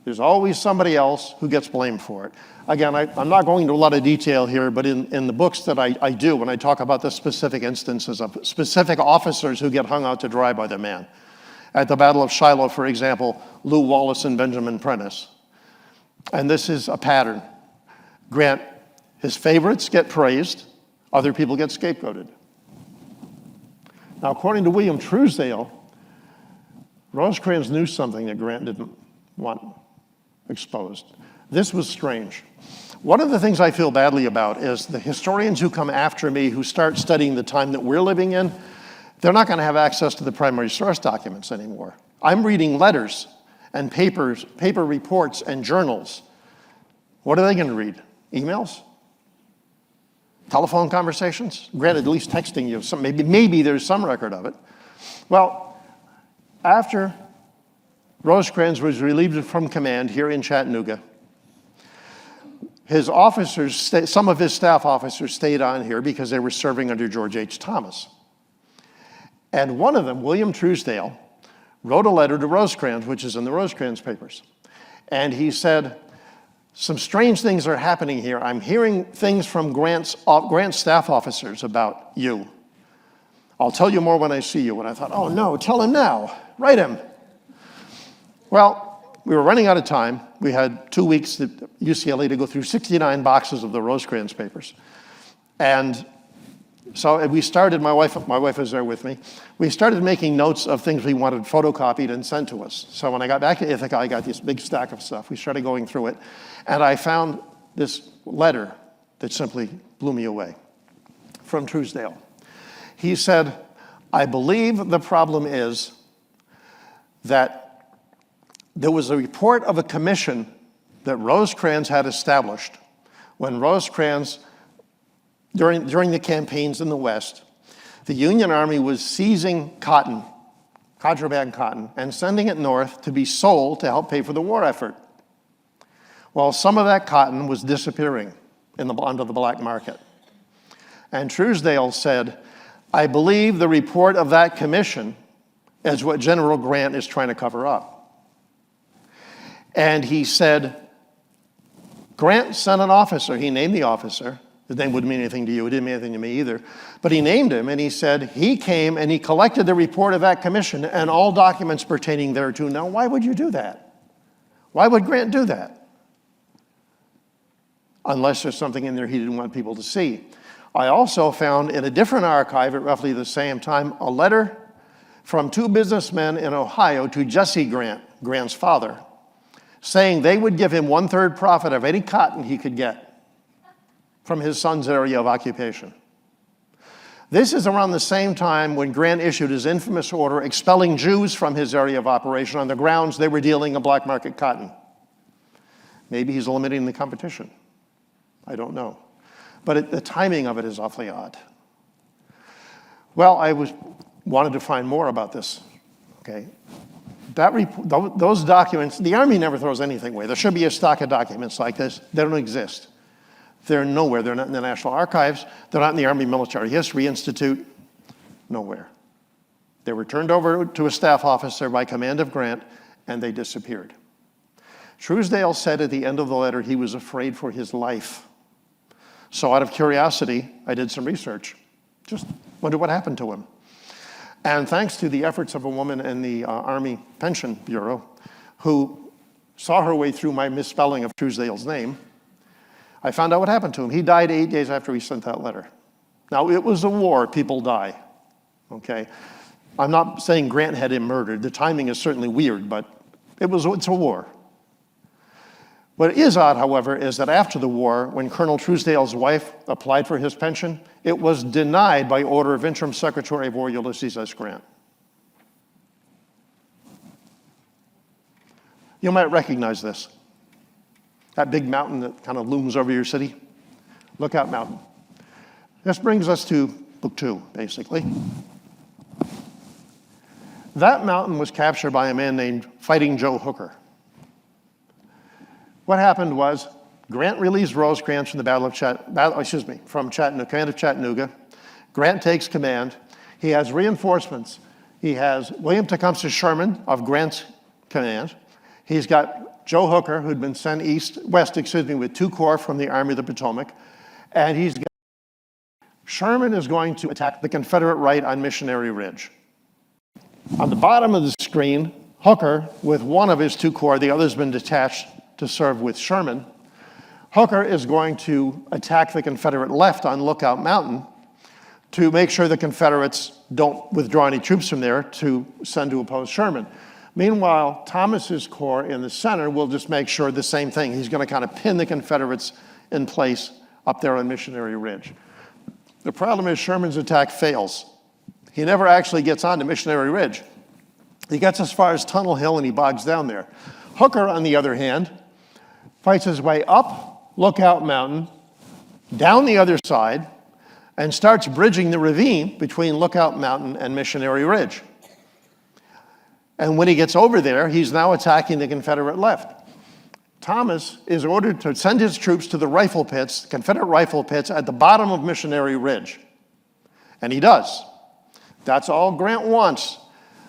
there's always somebody else who gets blamed for it. Again, I'm not going into a lot of detail here, but in the books that I do, when I talk about the specific instances of specific officers who get hung out to dry by the man. At the Battle of Shiloh, for example, Lew Wallace and Benjamin Prentiss. And this is a pattern. Grant, his favorites get praised, other people get scapegoated. Now, according to William Truesdale, Rosecrans knew something that Grant didn't want exposed. This was strange. One of the things I feel badly about is the historians who come after me, who start studying the time that we're living in, they're not going to have access to the primary source documents anymore. I'm reading letters and paper reports and journals. What are they going to read? Emails? Telephone conversations? Granted, at least texting you. Maybe there's some record of it. Well, after Rosecrans was relieved from command here in Chattanooga, his officers, some of his staff officers stayed on here because they were serving under George H. Thomas. And one of them, William Truesdale, wrote a letter to Rosecrans, which is in the Rosecrans papers. And he said, some strange things are happening here. I'm hearing things from Grant's staff officers about you. I'll tell you more when I see you. And I thought, oh no, tell him now. Write him. Well, we were running out of time. We had 2 weeks at UCLA to go through 69 boxes of the Rosecrans papers. And so we started, my wife was there with me, we started making notes of things we wanted photocopied and sent to us. So when I got back to Ithaca, I got this big stack of stuff. We started going through it. And I found this letter that simply blew me away from Truesdale. He said, I believe the problem is that there was a report of a commission that Rosecrans had established when Rosecrans, during the campaigns in the West, the Union Army was seizing cotton, contraband cotton, and sending it north to be sold to help pay for the war effort. Well, some of that cotton was disappearing onto the black market. And Truesdale said, I believe the report of that commission is what General Grant is trying to cover up. And he said, Grant sent an officer, he named the officer, his name wouldn't mean anything to you, it didn't mean anything to me either, but he named him and he said, he came and he collected the report of that commission and all documents pertaining thereto. Now, why would you do that? Why would Grant do that? Unless there's something in there he didn't want people to see. I also found in a different archive at roughly the same time, a letter from two businessmen in Ohio to Jesse Grant, Grant's father, saying they would give him 1/3 profit of any cotton he could get from his son's area of occupation. This is around the same time when Grant issued his infamous order expelling Jews from his area of operation on the grounds they were dealing in black market cotton. Maybe he's limiting the competition. I don't know. But the timing of it is awfully odd. Well, I wanted to find more about this, okay? Those documents, the Army never throws anything away. There should be a stock of documents like this. They don't exist. They're nowhere. They're not in the National Archives. They're not in the Army Military History Institute. Nowhere. They were turned over to a staff officer by command of Grant, and they disappeared. Truesdale said at the end of the letter he was afraid for his life. So out of curiosity, I did some research. Just wondered what happened to him. And thanks to the efforts of a woman in the Army Pension Bureau who saw her way through my misspelling of Truesdale's name, I found out what happened to him. He died 8 days after he sent that letter. Now, it was a war. People die, okay? I'm not saying Grant had him murdered. The timing is certainly weird, but it's a war. What is odd, however, is that after the war, when Colonel Truesdale's wife applied for his pension, it was denied by order of Interim Secretary of War Ulysses S. Grant. You might recognize this. That big mountain that kind of looms over your city. Lookout Mountain. This brings us to book 2, basically. That mountain was captured by a man named Fighting Joe Hooker. What happened was Grant released Rosecrans from the from Chattanooga, command of Chattanooga. Grant takes command. He has reinforcements. He has William Tecumseh Sherman of Grant's command. He's got Joe Hooker, who'd been sent west, with 2 corps from the Army of the Potomac. And Sherman is going to attack the Confederate right on Missionary Ridge. On the bottom of the screen, Hooker, with one of his 2 corps, the other's been detached to serve with Sherman. Hooker is going to attack the Confederate left on Lookout Mountain to make sure the Confederates don't withdraw any troops from there to send to oppose Sherman. Meanwhile, Thomas's corps in the center will just make sure the same thing. He's going to kind of pin the Confederates in place up there on Missionary Ridge. The problem is Sherman's attack fails. He never actually gets onto Missionary Ridge. He gets as far as Tunnel Hill and he bogs down there. Hooker, on the other hand, fights his way up Lookout Mountain, down the other side, and starts bridging the ravine between Lookout Mountain and Missionary Ridge. And when he gets over there, he's now attacking the Confederate left. Thomas is ordered to send his troops to the rifle pits, Confederate rifle pits, at the bottom of Missionary Ridge. And he does. That's all Grant wants.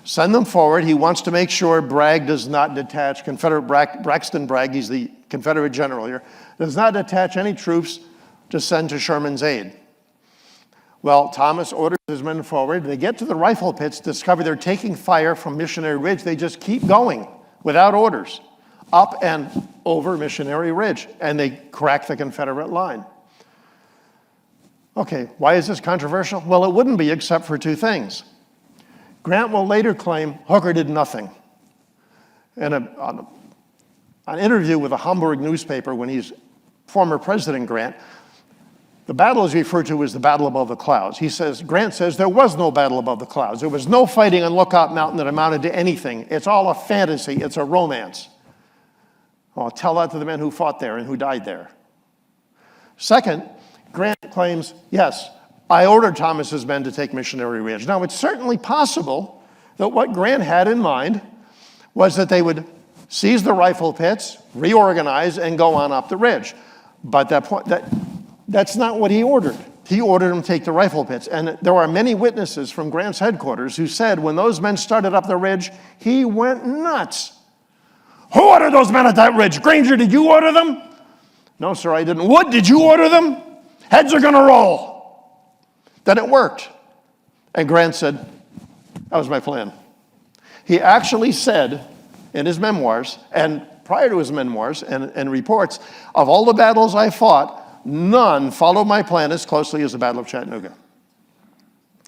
Send them forward. He wants to make sure Bragg does not detach, Braxton Bragg, he's the Confederate general here, does not detach any troops to send to Sherman's aid. Well, Thomas orders his men forward. They get to the rifle pits, discover they're taking fire from Missionary Ridge. They just keep going without orders, up and over Missionary Ridge, and they crack the Confederate line. Okay, why is this controversial? Well, it wouldn't be except for 2 things. Grant will later claim Hooker did nothing. In an interview with a Hamburg newspaper when he's former President Grant, the battle is referred to as the Battle Above the Clouds. Grant says there was no battle above the clouds. There was no fighting on Lookout Mountain that amounted to anything. It's all a fantasy. It's a romance. I'll tell that to the men who fought there and who died there. Second, Grant claims, yes, I ordered Thomas's men to take Missionary Ridge. Now, it's certainly possible that what Grant had in mind was that they would seize the rifle pits, reorganize, and go on up the ridge. But that's not what he ordered. He ordered them to take the rifle pits. And there are many witnesses from Grant's headquarters who said when those men started up the ridge, he went nuts. Who ordered those men at that ridge? Granger, did you order them? No, sir, I didn't. Wood, did you order them? Heads are going to roll. Then it worked. And Grant said, that was my plan. He actually said in his memoirs, and prior to his memoirs and reports, of all the battles I fought, none followed my plan as closely as the Battle of Chattanooga.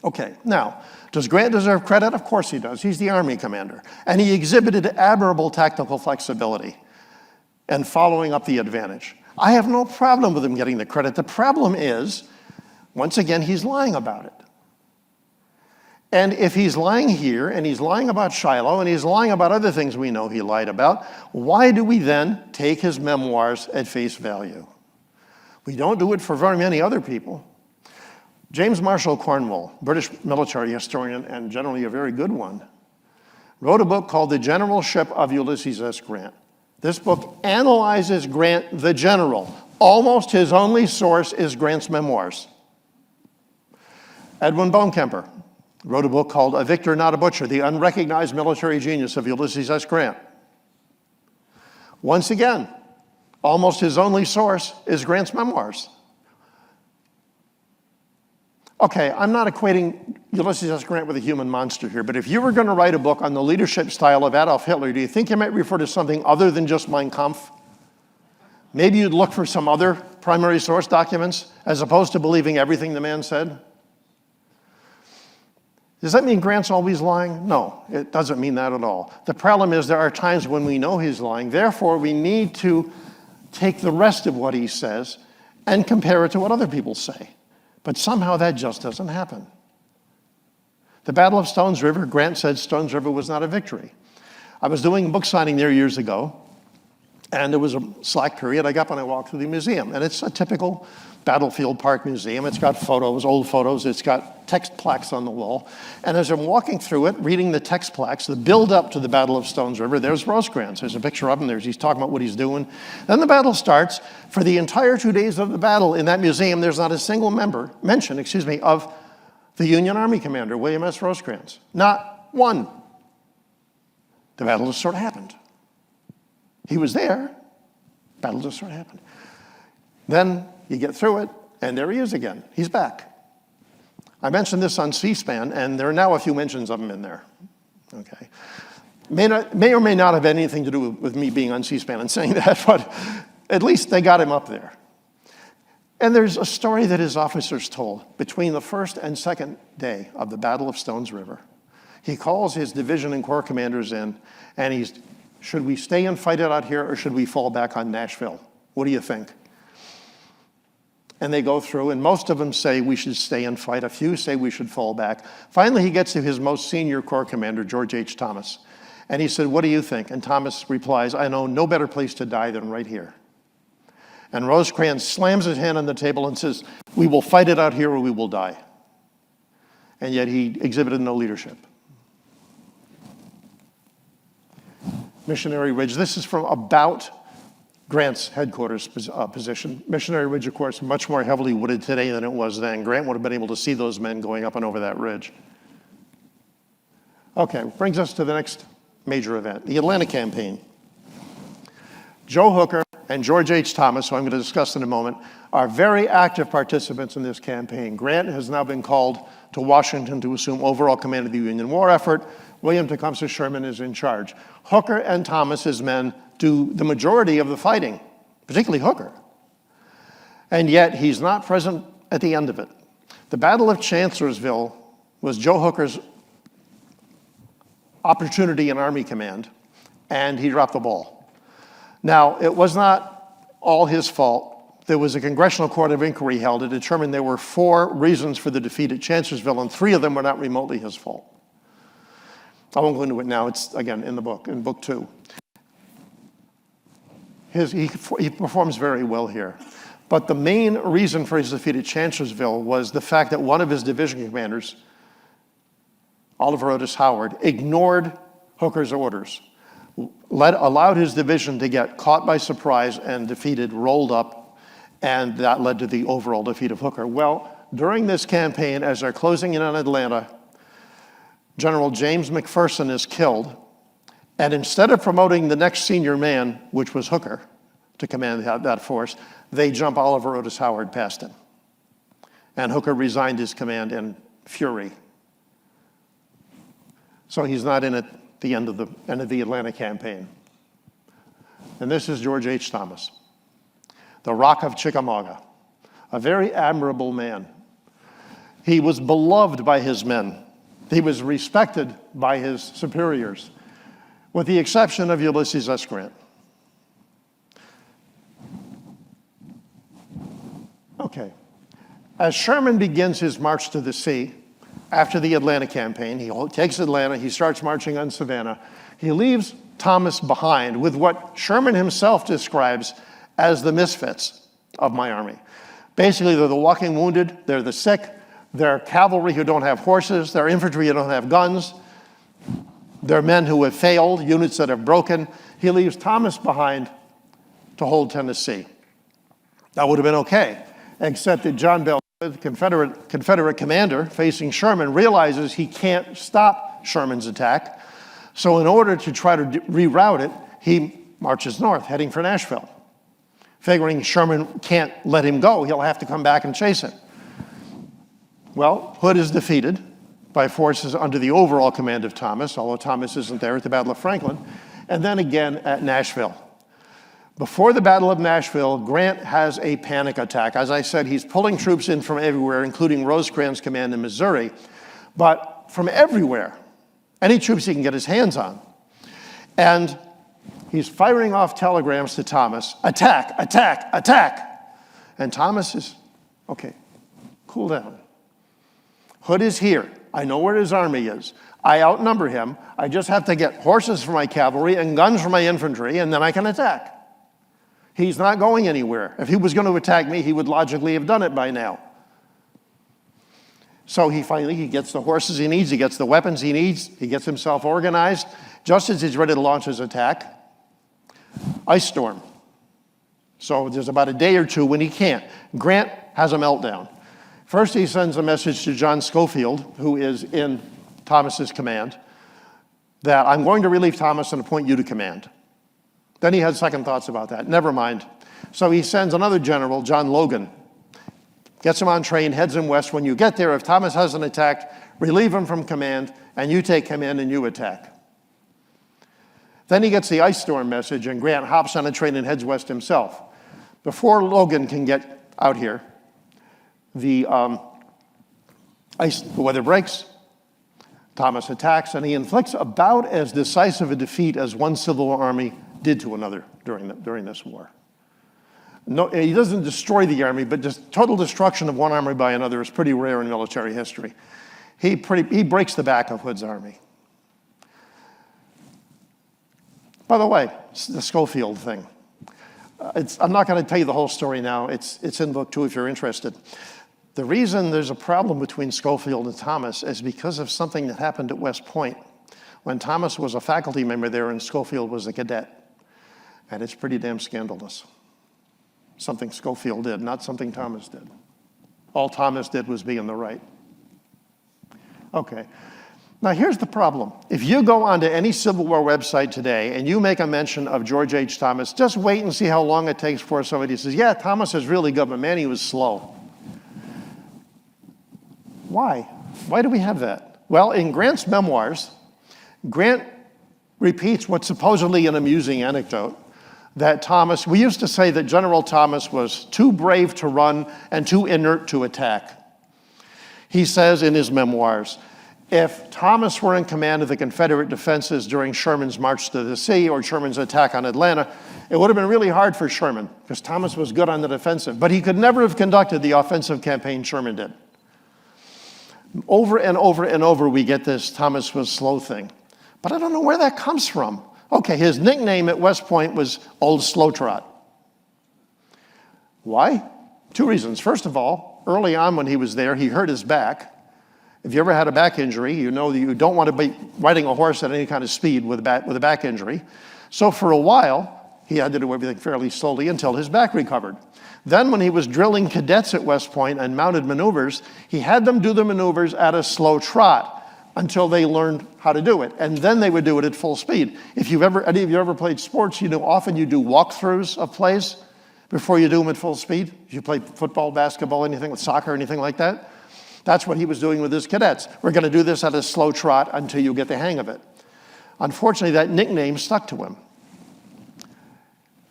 Okay, now, does Grant deserve credit? Of course he does. He's the Army commander. And he exhibited admirable tactical flexibility and following up the advantage. I have no problem with him getting the credit. The problem is, once again, he's lying about it. And if he's lying here, and he's lying about Shiloh, and he's lying about other things we know he lied about, why do we then take his memoirs at face value? We don't do it for very many other people. James Marshall Cornwall, British military historian and generally a very good one, wrote a book called The Generalship of Ulysses S. Grant. This book analyzes Grant the general. Almost his only source is Grant's memoirs. Edwin Bonekemper wrote a book called A Victor Not a Butcher, The Unrecognized Military Genius of Ulysses S. Grant. Once again, almost his only source is Grant's memoirs. Okay, I'm not equating Ulysses S. Grant with a human monster here, but if you were going to write a book on the leadership style of Adolf Hitler, do you think you might refer to something other than just Mein Kampf? Maybe you'd look for some other primary source documents as opposed to believing everything the man said? Does that mean Grant's always lying? No, it doesn't mean that at all. The problem is there are times when we know he's lying. Therefore, we need to take the rest of what he says and compare it to what other people say. But somehow that just doesn't happen. The Battle of Stones River, Grant said Stones River was not a victory. I was doing a book signing there years ago, and there was a slack period. I got up and I walked through the museum, and it's a typical battlefield park museum. It's got photos, old photos. It's got text plaques on the wall. And as I'm walking through it, reading the text plaques, the build up to the Battle of Stones River, there's Rosecrans. There's a picture of him. He's talking about what he's doing. Then the battle starts. For the entire 2 days of the battle in that museum, there's not a single mention of the Union Army commander, William S. Rosecrans. Not one. The battle just sort of happened. He was there. Battle just sort of happened. Then you get through it, and there he is again. He's back. I mentioned this on C-SPAN, and there are now a few mentions of him in there. Okay. May or may not have anything to do with me being on C-SPAN and saying that, but at least they got him up there. And there's a story that his officers told between the first and second day of the Battle of Stones River. He calls his division and corps commanders in, and should we stay and fight it out here, or should we fall back on Nashville? What do you think? And they go through, and most of them say we should stay and fight. A few say we should fall back. Finally, he gets to his most senior corps commander, George H. Thomas. And he said, what do you think? And Thomas replies, I know no better place to die than right here. And Rosecrans slams his hand on the table and says, we will fight it out here or we will die. And yet he exhibited no leadership. Missionary Ridge, this is from about Grant's headquarters position. Missionary Ridge, of course, much more heavily wooded today than it was then. Grant would have been able to see those men going up and over that ridge. Okay, brings us to the next major event, the Atlanta Campaign. Joe Hooker and George H. Thomas, who I'm going to discuss in a moment, are very active participants in this campaign. Grant has now been called to Washington to assume overall command of the Union war effort. William Tecumseh Sherman is in charge. Hooker and Thomas, his men, do the majority of the fighting, particularly Hooker. And yet he's not present at the end of it. The Battle of Chancellorsville was Joe Hooker's opportunity in Army command, and he dropped the ball. Now, it was not all his fault. There was a Congressional Court of Inquiry held to determine there were 4 reasons for the defeat at Chancellorsville, and 3 of them were not remotely his fault. I won't go into it now. It's, again, in the book, in book 2. He performs very well here. But the main reason for his defeat at Chancellorsville was the fact that one of his division commanders, Oliver Otis Howard, ignored Hooker's orders, allowed his division to get caught by surprise and defeated, rolled up, and that led to the overall defeat of Hooker. Well, during this campaign, as they're closing in on Atlanta, General James McPherson is killed, and instead of promoting the next senior man, which was Hooker, to command that force, they jump Oliver Otis Howard past him. And Hooker resigned his command in fury. So he's not in at the end of the Atlanta campaign. And this is George H. Thomas, the Rock of Chickamauga, a very admirable man. He was beloved by his men. He was respected by his superiors, with the exception of Ulysses S. Grant. Okay. As Sherman begins his march to the sea, after the Atlanta campaign, he takes Atlanta, he starts marching on Savannah. He leaves Thomas behind with what Sherman himself describes as the misfits of my army. Basically, they're the walking wounded, they're the sick, they're cavalry who don't have horses, they're infantry who don't have guns, they're men who have failed, units that have broken. He leaves Thomas behind to hold Tennessee. That would have been okay, except that John Bell, the Confederate commander facing Sherman, realizes he can't stop Sherman's attack. So in order to try to reroute it, he marches north, heading for Nashville, figuring Sherman can't let him go. He'll have to come back and chase him. Well, Hood is defeated by forces under the overall command of Thomas, although Thomas isn't there at the Battle of Franklin, and then again at Nashville. Before the Battle of Nashville, Grant has a panic attack. As I said, he's pulling troops in from everywhere, including Rosecrans' command in Missouri, but from everywhere, any troops he can get his hands on. And he's firing off telegrams to Thomas, attack, attack, attack. And Thomas is, okay, cool down. Hood is here. I know where his army is. I outnumber him. I just have to get horses for my cavalry and guns for my infantry, and then I can attack. He's not going anywhere. If he was going to attack me, he would logically have done it by now. So he gets the horses he needs, he gets the weapons he needs, he gets himself organized. Just as he's ready to launch his attack, ice storm. So there's about a day or two when he can't. Grant has a meltdown. First, he sends a message to John Schofield, who is in Thomas's command, that I'm going to relieve Thomas and appoint you to command. Then he had second thoughts about that. Never mind. So he sends another general, John Logan, gets him on train, heads him west. When you get there, if Thomas hasn't attacked, relieve him from command, and you take command and you attack. Then he gets the ice storm message, and Grant hops on a train and heads west himself. Before Logan can get out here, the weather breaks, Thomas attacks, and he inflicts about as decisive a defeat as one Civil War army did to another during this war. No, he doesn't destroy the army, but just total destruction of one army by another is pretty rare in military history. He breaks the back of Hood's army. By the way, the Schofield thing. I'm not going to tell you the whole story now. It's in book 2 if you're interested. The reason there's a problem between Schofield and Thomas is because of something that happened at West Point when Thomas was a faculty member there and Schofield was a cadet. And it's pretty damn scandalous. Something Schofield did, not something Thomas did. All Thomas did was be in the right. Okay. Now here's the problem. If you go onto any Civil War website today and you make a mention of George H. Thomas, just wait and see how long it takes before somebody says, yeah, Thomas is really good, but man, he was slow. Why? Why do we have that? Well, in Grant's memoirs, Grant repeats what's supposedly an amusing anecdote that Thomas, we used to say that General Thomas was too brave to run and too inert to attack. He says in his memoirs, if Thomas were in command of the Confederate defenses during Sherman's march to the sea or Sherman's attack on Atlanta, it would have been really hard for Sherman because Thomas was good on the defensive, but he could never have conducted the offensive campaign Sherman did. Over and over and over we get this Thomas was slow thing, but I don't know where that comes from. Okay, his nickname at West Point was Old Slow Trot. Why? 2 reasons. First of all, early on when he was there, he hurt his back. If you ever had a back injury, you know that you don't want to be riding a horse at any kind of speed with a back injury. So for a while, he had to do everything fairly slowly until his back recovered. Then when he was drilling cadets at West Point and mounted maneuvers, he had them do the maneuvers at a slow trot until they learned how to do it. And then they would do it at full speed. If any of you ever played sports, you know often you do walkthroughs of plays before you do them at full speed. If you play football, basketball, anything with soccer, anything like that. That's what he was doing with his cadets. We're going to do this at a slow trot until you get the hang of it. Unfortunately, that nickname stuck to him.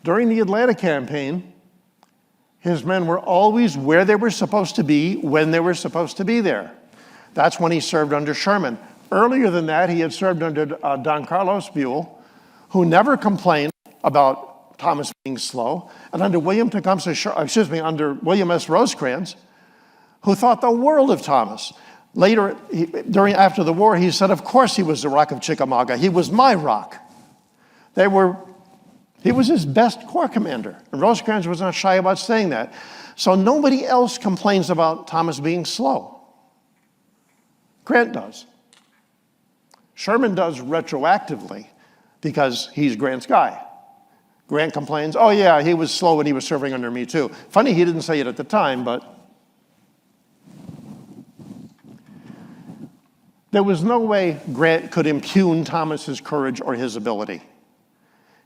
During the Atlanta campaign, his men were always where they were supposed to be when they were supposed to be there. That's when he served under Sherman. Earlier than that, he had served under Don Carlos Buell, who never complained about Thomas being slow, and under under William S. Rosecrans, who thought the world of Thomas. Later, after the war, he said, of course he was the Rock of Chickamauga. He was my rock. He was his best corps commander. And Rosecrans was not shy about saying that. So nobody else complains about Thomas being slow. Grant does. Sherman does retroactively because he's Grant's guy. Grant complains, oh yeah, he was slow when he was serving under me too. Funny he didn't say it at the time, but there was no way Grant could impugn Thomas's courage or his ability.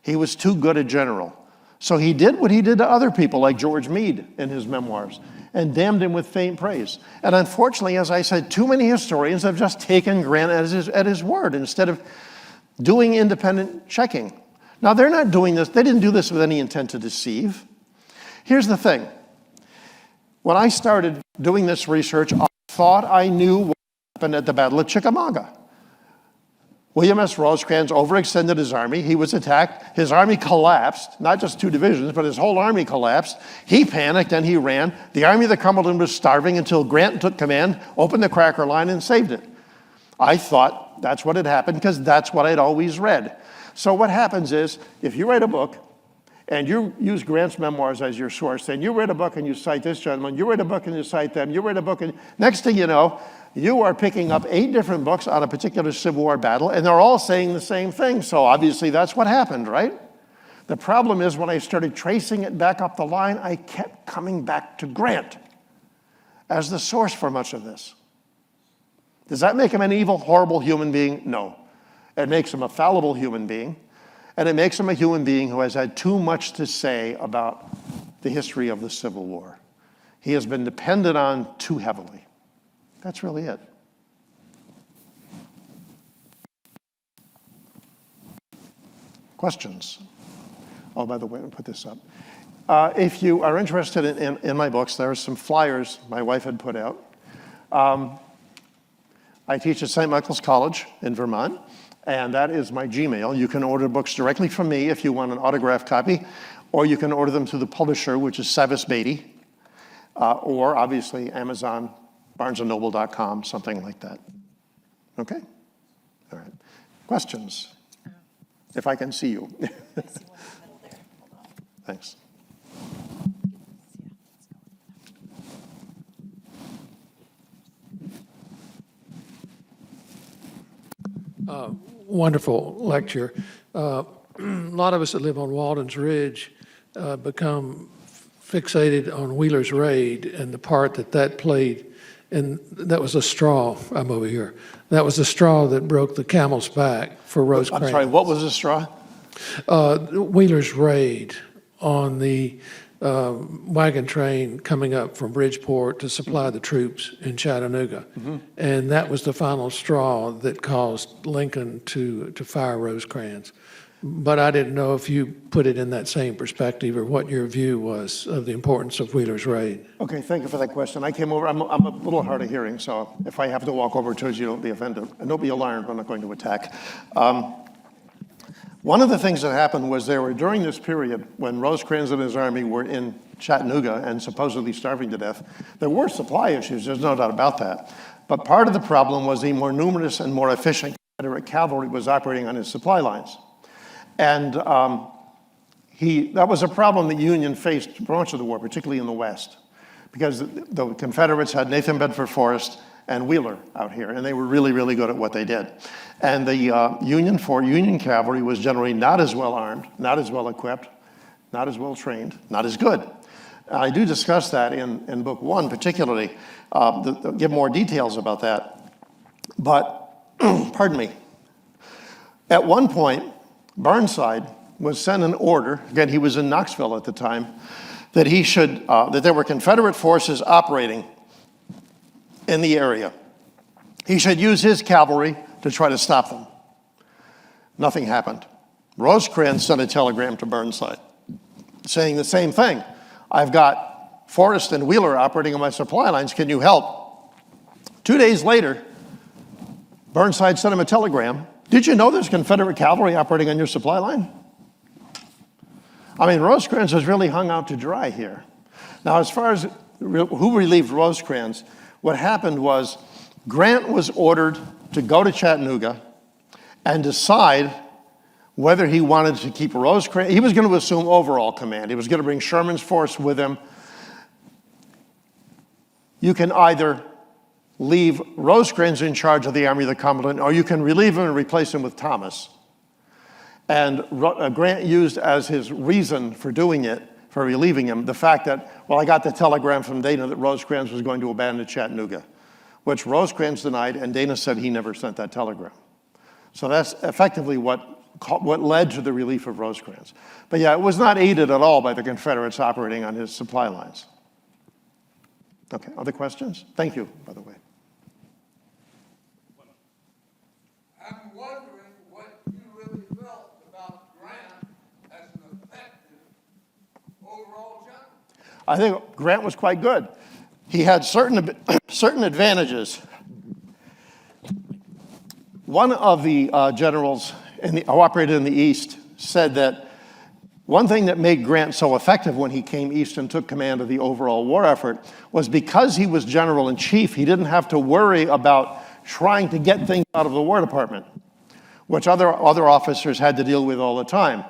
He was too good a general. So he did what he did to other people, like George Meade in his memoirs, and damned him with faint praise. And unfortunately, as I said, too many historians have just taken Grant at his word instead of doing independent checking. Now, they're not doing this. They didn't do this with any intent to deceive. Here's the thing. When I started doing this research, I thought I knew what happened at the Battle of Chickamauga. William S. Rosecrans overextended his army. He was attacked. His army collapsed, not just 2 divisions, but his whole army collapsed. He panicked and he ran. The Army of the Cumberland was starving until Grant took command, opened the cracker line, and saved it. I thought that's what had happened because that's what I'd always read. So what happens is, if you write a book and you use Grant's memoirs as your source, and you read a book and you cite this gentleman, you read a book and you cite them, you read a book and next thing you know, you are picking up 8 different books on a particular Civil War battle, and they're all saying the same thing. So obviously that's what happened, right? The problem is when I started tracing it back up the line, I kept coming back to Grant as the source for much of this. Does that make him an evil, horrible human being? No. It makes him a fallible human being, and it makes him a human being who has had too much to say about the history of the Civil War. He has been depended on too heavily. That's really it. Questions? Oh, by the way, I'll put this up. If you are interested in my books, there are some flyers my wife had put out. I teach at St. Michael's College in Vermont, and that is my Gmail. You can order books directly from me if you want an autographed copy, or you can order them through the publisher, which is Savis Beatty, or obviously Amazon, BarnesandNoble.com, something like that. Okay? All right. Questions? If I can see you. Thanks. Wonderful lecture. A lot of us that live on Walden's Ridge become fixated on Wheeler's Raid and the part that played, and that was a straw. I'm over here. That was the straw that broke the camel's back for Rosecrans. I'm sorry, what was the straw? Wheeler's Raid on the wagon train coming up from Bridgeport to supply the troops in Chattanooga. Mm-hmm. And that was the final straw that caused Lincoln to fire Rosecrans. But I didn't know if you put it in that same perspective or what your view was of the importance of Wheeler's Raid. Okay, thank you for that question. I came over, I'm a little hard of hearing, so if I have to walk over towards you, don't be offended. And don't be alarmed, I'm not going to attack. One of the things that happened was during this period when Rosecrans and his army were in Chattanooga and supposedly starving to death, there were supply issues, there's no doubt about that. But part of the problem was the more numerous and more efficient Confederate cavalry was operating on his supply lines. And that was a problem that Union faced for much of the war, particularly in the West, because the Confederates had Nathan Bedford Forrest and Wheeler out here, and they were really, really good at what they did. And the Union cavalry was generally not as well armed, not as well equipped, not as well trained, not as good. I do discuss that in book 1 particularly, give more details about that. But, pardon me, at one point, Burnside was sent an order, again, he was in Knoxville at the time, that that there were Confederate forces operating in the area. He should use his cavalry to try to stop them. Nothing happened. Rosecrans sent a telegram to Burnside saying the same thing. I've got Forrest and Wheeler operating on my supply lines. Can you help? 2 days later, Burnside sent him a telegram. Did you know there's Confederate cavalry operating on your supply line? I mean, Rosecrans was really hung out to dry here. Now, as far as who relieved Rosecrans, what happened was Grant was ordered to go to Chattanooga and decide whether he wanted to keep Rosecrans. He was going to assume overall command. He was going to bring Sherman's force with him. You can either leave Rosecrans in charge of the Army of the Cumberland, or you can relieve him and replace him with Thomas. And Grant used as his reason for doing it, for relieving him, the fact that, well, I got the telegram from Dana that Rosecrans was going to abandon Chattanooga, which Rosecrans denied, and Dana said he never sent that telegram. So that's effectively what led to the relief of Rosecrans. But yeah, it was not aided at all by the Confederates operating on his supply lines. Okay, other questions? Thank you, by the way. I'm wondering what you really felt about Grant as an effective overall general. I think Grant was quite good. He had certain advantages. One of the generals who operated in the East said that one thing that made Grant so effective when he came east and took command of the overall war effort was because he was general-in-chief, he didn't have to worry about trying to get things out of the War Department, which other officers had to deal with all the time.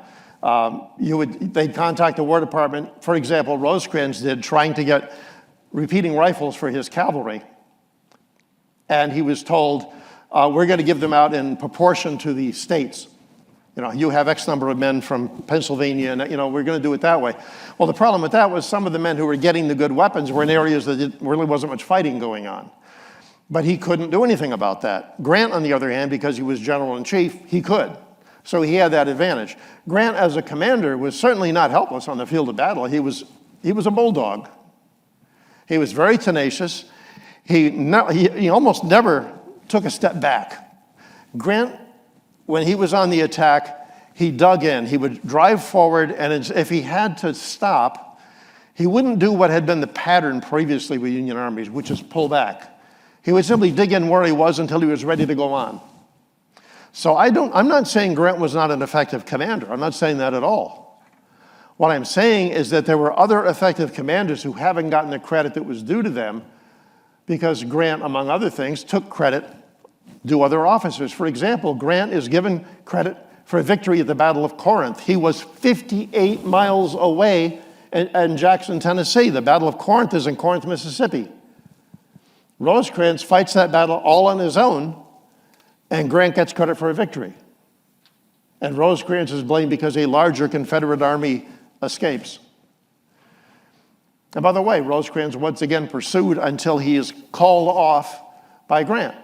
They'd contact the War Department, for example, Rosecrans did, trying to get repeating rifles for his cavalry. And he was told, we're going to give them out in proportion to the states. You know, you have X number of men from Pennsylvania, and, you know, we're going to do it that way. Well, the problem with that was some of the men who were getting the good weapons were in areas that really wasn't much fighting going on. But he couldn't do anything about that. Grant, on the other hand, because he was general-in-chief, he could. So he had that advantage. Grant, as a commander, was certainly not helpless on the field of battle. He was a bulldog. He was very tenacious. He almost never took a step back. Grant, when he was on the attack, he dug in. He would drive forward, and if he had to stop, he wouldn't do what had been the pattern previously with Union armies, which is pull back. He would simply dig in where he was until he was ready to go on. So I'm not saying Grant was not an effective commander. I'm not saying that at all. What I'm saying is that there were other effective commanders who haven't gotten the credit that was due to them because Grant, among other things, took credit due other officers. For example, Grant is given credit for a victory at the Battle of Corinth. He was 58 miles away in Jackson, Tennessee. The Battle of Corinth is in Corinth, Mississippi. Rosecrans fights that battle all on his own, and Grant gets credit for a victory. And Rosecrans is blamed because a larger Confederate army escapes. And by the way, Rosecrans once again pursued until he is called off by Grant.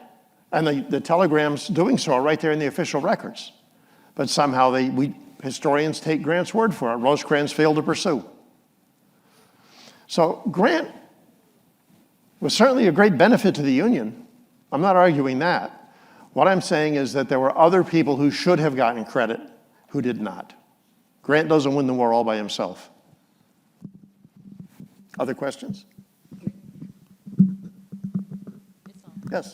And the telegrams doing so are right there in the official records. But somehow historians take Grant's word for it. Rosecrans failed to pursue. So Grant was certainly a great benefit to the Union. I'm not arguing that. What I'm saying is that there were other people who should have gotten credit who did not. Grant doesn't win the war all by himself. Other questions? Yes.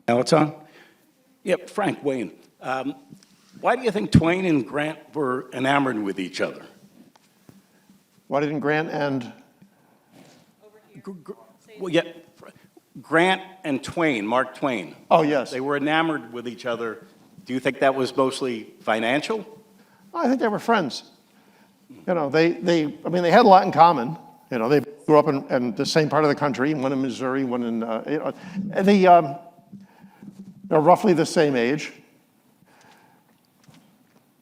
Now it's on? Yep, Frank Wayne. Why do you think Twain and Grant were enamored with each other? Why didn't Grant and... Well, yeah, Grant and Twain, Mark Twain. Oh, yes. They were enamored with each other. Do you think that was mostly financial? I think they were friends. You know, they had a lot in common. You know, they grew up in the same part of the country, one in Missouri, one in, they're roughly the same age.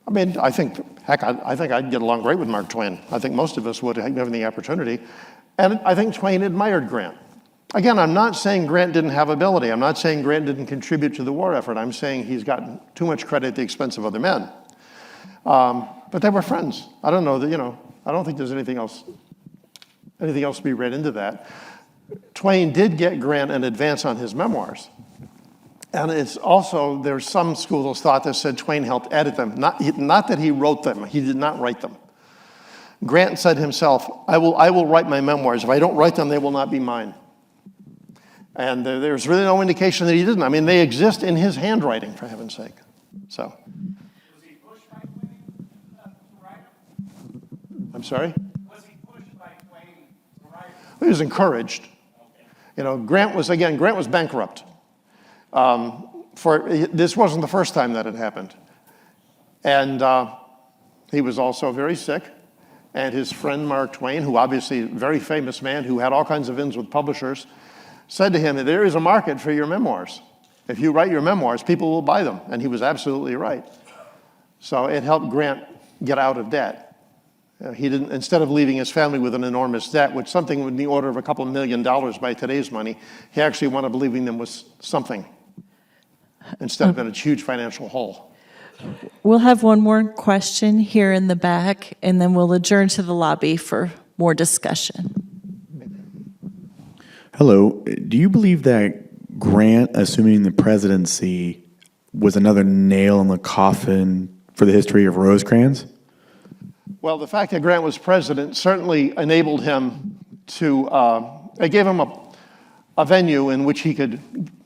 I mean, I think I'd get along great with Mark Twain. I think most of us would, given the opportunity. And I think Twain admired Grant. Again, I'm not saying Grant didn't have ability. I'm not saying Grant didn't contribute to the war effort. I'm saying he's gotten too much credit at the expense of other men. But they were friends. I don't know that, you know, I don't think there's anything else to be read into that. Twain did get Grant an advance on his memoirs. And it's also, there's some schools of thought that said Twain helped edit them. Not that he wrote them. He did not write them. Grant said himself, I will write my memoirs. If I don't write them, they will not be mine. And there's really no indication that he didn't. I mean, they exist in his handwriting, for heaven's sake. So. Was he pushed by Twain to write them? I'm sorry? Was he pushed by Twain to write them? He was encouraged. Okay. You know, Grant was bankrupt. This wasn't the first time that had happened. And he was also very sick. And his friend Mark Twain, who obviously a very famous man who had all kinds of ins with publishers, said to him, there is a market for your memoirs. If you write your memoirs, people will buy them. And he was absolutely right. So it helped Grant get out of debt. He didn't, instead of leaving his family with an enormous debt, which something in the order of a couple $1 million by today's money, he actually wound up leaving them with something instead of in a huge financial hole. We'll have one more question here in the back, and then we'll adjourn to the lobby for more discussion. Hello. Do you believe that Grant assuming the presidency was another nail in the coffin for the history of Rosecrans? Well, the fact that Grant was president certainly enabled him to, it gave him a venue in which he could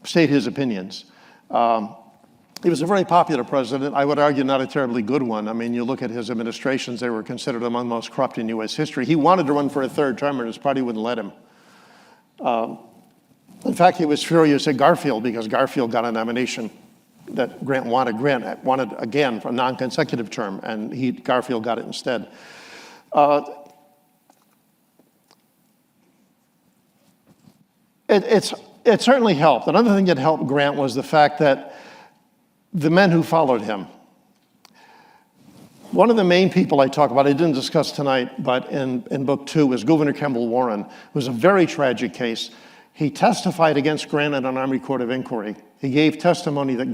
state his opinions. He was a very popular president. I would argue not a terribly good one. I mean, you look at his administrations, they were considered among the most corrupt in U.S. history. He wanted to run for a third term, and his party wouldn't let him. In fact, he was furious at Garfield because Garfield got a nomination that Grant wanted. Grant wanted, again, a non-consecutive term, and Garfield got it instead. It certainly helped. Another thing that helped Grant was the fact that the men who followed him. One of the main people I talk about, I didn't discuss tonight, but in book 2 was Gouverneur Kemble Warren. It was a very tragic case. He testified against Grant at an Army Court of Inquiry. He gave testimony that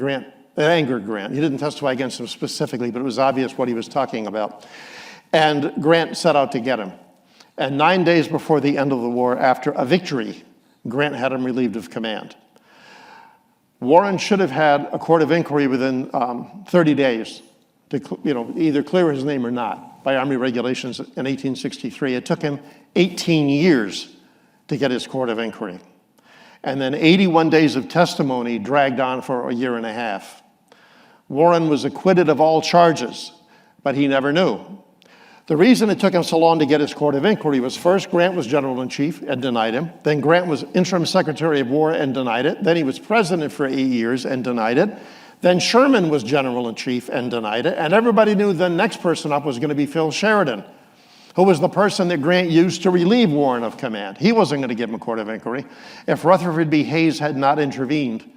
angered Grant. He didn't testify against him specifically, but it was obvious what he was talking about. And Grant set out to get him. And 9 days before the end of the war, after a victory, Grant had him relieved of command. Warren should have had a court of inquiry within 30 days to either clear his name or not by Army regulations in 1863. It took him 18 years to get his court of inquiry. And then 81 days of testimony dragged on for a year and a half. Warren was acquitted of all charges, but he never knew. The reason it took him so long to get his court of inquiry was first, Grant was general-in-chief and denied him. Then Grant was interim secretary of war and denied it. Then he was president for 8 years and denied it. Then Sherman was general-in-chief and denied it. And everybody knew the next person up was going to be Phil Sheridan, who was the person that Grant used to relieve Warren of command. He wasn't going to give him a court of inquiry. If Rutherford B. Hayes had not intervened,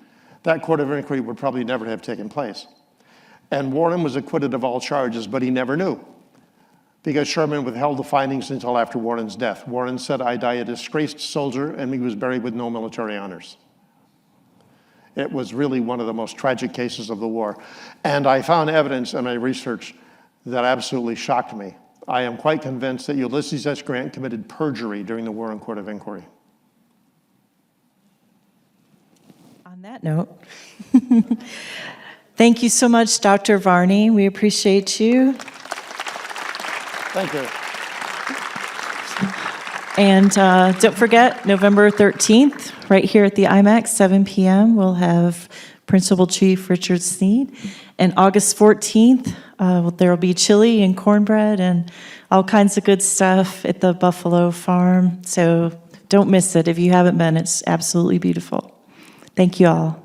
that court of inquiry would probably never have taken place. And Warren was acquitted of all charges, but he never knew, because Sherman withheld the findings until after Warren's death. Warren said, "I die a disgraced soldier," and he was buried with no military honors. It was really one of the most tragic cases of the war. And I found evidence in my research that absolutely shocked me. I am quite convinced that Ulysses S. Grant committed perjury during the Warren Court of Inquiry. On that note, thank you so much, Dr. Varney. We appreciate you. Thank you. And don't forget, November 13th, right here at the IMAX, 7 p.m., we'll have Principal Chief Richard Sneed. And August 14th, there will be chili and cornbread and all kinds of good stuff at the Buffalo Farm. So don't miss it. If you haven't been, it's absolutely beautiful. Thank you all.